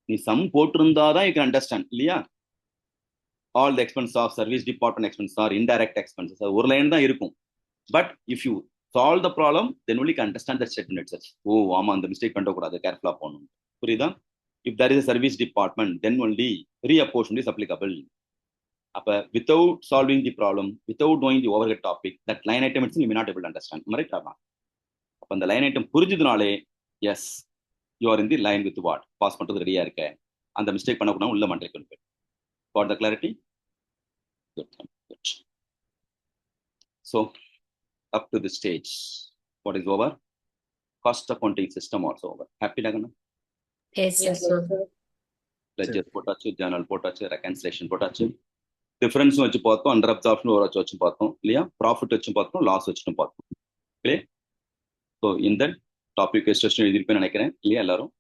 Speaker 1: நீ சம் போட்டிருந்தாதான் யூ கேன் அண்டர்ஸ்டாண்ட் இல்லையா? All the expense of service department expense are indirect expenses ஒரு லைன் தான் இருக்கும். But if you solve the problem then only can understand that statement itself. ஓ ஆமா அந்த மிஸ்டேக் பண்ணக்கூடாது, கேர்ஃபுல்லா போகணும். புரியுதா? If there is a service department, then only reapportionment is applicable. அப்ப without solving the problem, without knowing the overhead topic, that line item itself you may not able to understand. Right? அப்ப அந்த line item புரிஞ்சதுனாலே yes, you are in the line with what? Pass பண்றது ரெடியா இருக்க. அந்த mistake பண்ணக்கூடாது உள்ள மண்டை கொண்டு. Got the clarity? Good. Good. So up to this stage, what is over? Cost accounting system also over. Happy Nagana?
Speaker 5: Yes, sir.
Speaker 2: Yes, sir.
Speaker 1: Ledger போட்டாச்சு, journal போட்டாச்சு, ரெகன்சிலேஷன் போட்டாச்சு. டிஃபரன்ஸ் வச்சு பார்த்தோம், அண்டர் அப்சார்ப்ஷன் ஒரு வச்சு பார்த்தோம் இல்லையா? ப்ராஃபிட் வச்சு பார்த்தோம், லாஸ் வச்சுன்னு பார்த்தோம். ஓகே, ஸோ இந்த டாபிக் டெஸ்ட் எழுதிருப்பேன்னு நினைக்கிறேன் இல்லையா? எல்லாரும்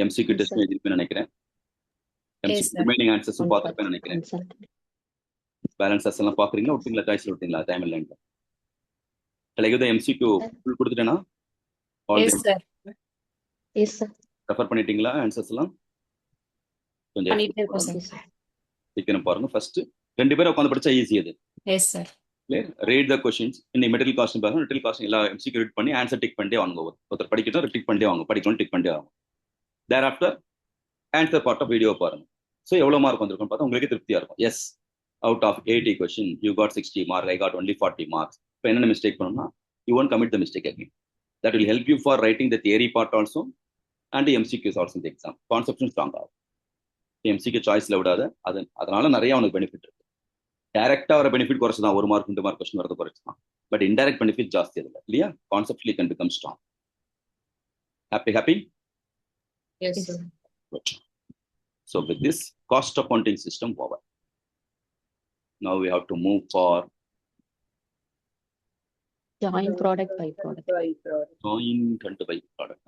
Speaker 1: எம்சிக்யூ டெஸ்ட் எழுதிருப்பேன்னு நினைக்கிறேன். எம்சிக்யூ ரிமைனிங் ஆன்சர்ஸும் பார்த்துருப்பேன்னு நினைக்கிறேன். பேலன்சஸ் எல்லாம் பார்க்குறீங்களா? விட்டீங்களா? சாய்ஸ்ல விட்டீங்களா? டைம் இல்லைங்க. தலைக்கு எம்சிக்யூ ஃபுல் கொடுத்துட்டேன்னா
Speaker 5: Yes, sir.
Speaker 3: Yes, sir.
Speaker 1: Refer பண்ணிட்டீங்களா? ஆன்சர்ஸ் எல்லாம் கொஞ்சம்
Speaker 5: பண்ணிட்டே இருக்கோம், sir.
Speaker 1: சீக்கிரம் பாருங்க. ஃபர்ஸ்ட் 2 பேரும் உட்காந்து படிச்சா ஈஸி அது.
Speaker 5: Yes, sir.
Speaker 1: Read the questions. இன்னைக்கு மெட்டீரியல் காஸ்ட் பாருங்க. மெட்டீரியல் காஸ்ட் எல்லா எம்சிக்யூ ரீட் பண்ணி ஆன்சர் டிக் பண்ணிட்டே வாங்க. ஒருத்தர் படிக்கட்டும், டிக் பண்ணிட்டே வாங்க. படிக்கணும், டிக் பண்ணிட்டே வாங்க. Thereafter answer part of video பாருங்க. ஸோ எவ்வளோ மார்க் வந்திருக்கும் பார்த்தா உங்களுக்கே திருப்தியா இருக்கும். Yes, out of 80 question you got 60 mark, I got only 40 marks. இப்போ என்னென்ன மிஸ்டேக் பண்ணணும்னா you won't commit the mistake again. That will help you for writing the theory part also and MCQs also in the exam. Conception strong ஆகும். MCQ சாய்ஸ்ல விடாத. அதனால நிறைய உனக்கு benefit இருக்கு. டைரக்டா வர பெனிஃபிட் குறைச்சு தான், 1 மார்க் 2 மார்க் கொஸ்டின் வரது குறைச்சு தான். பட் இன்டைரக்ட் பெனிஃபிட் ஜாஸ்தி அதில் இல்லையா? Conceptually can become strong. Happy?
Speaker 2: Yes, sir.
Speaker 1: Good. So with this cost accounting system over. Now we have to move for
Speaker 3: Joint product by product.
Speaker 1: joint and by product.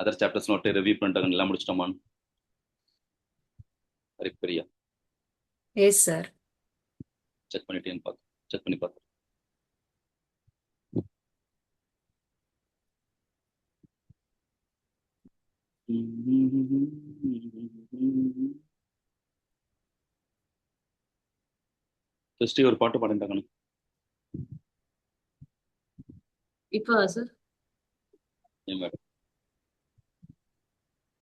Speaker 1: Other chapters note review பண்ணிட்டாங்க, எல்லாம் முடிச்சிட்டோமா? Priya
Speaker 5: Yes, sir.
Speaker 1: Check பண்ணிட்டேன்னு பார்த்து check பண்ணி பார்த்து. Just ஒரு பாட்டு பாடிட்டாங்க.
Speaker 2: இப்போ sir
Speaker 1: ஏன் மேடம்?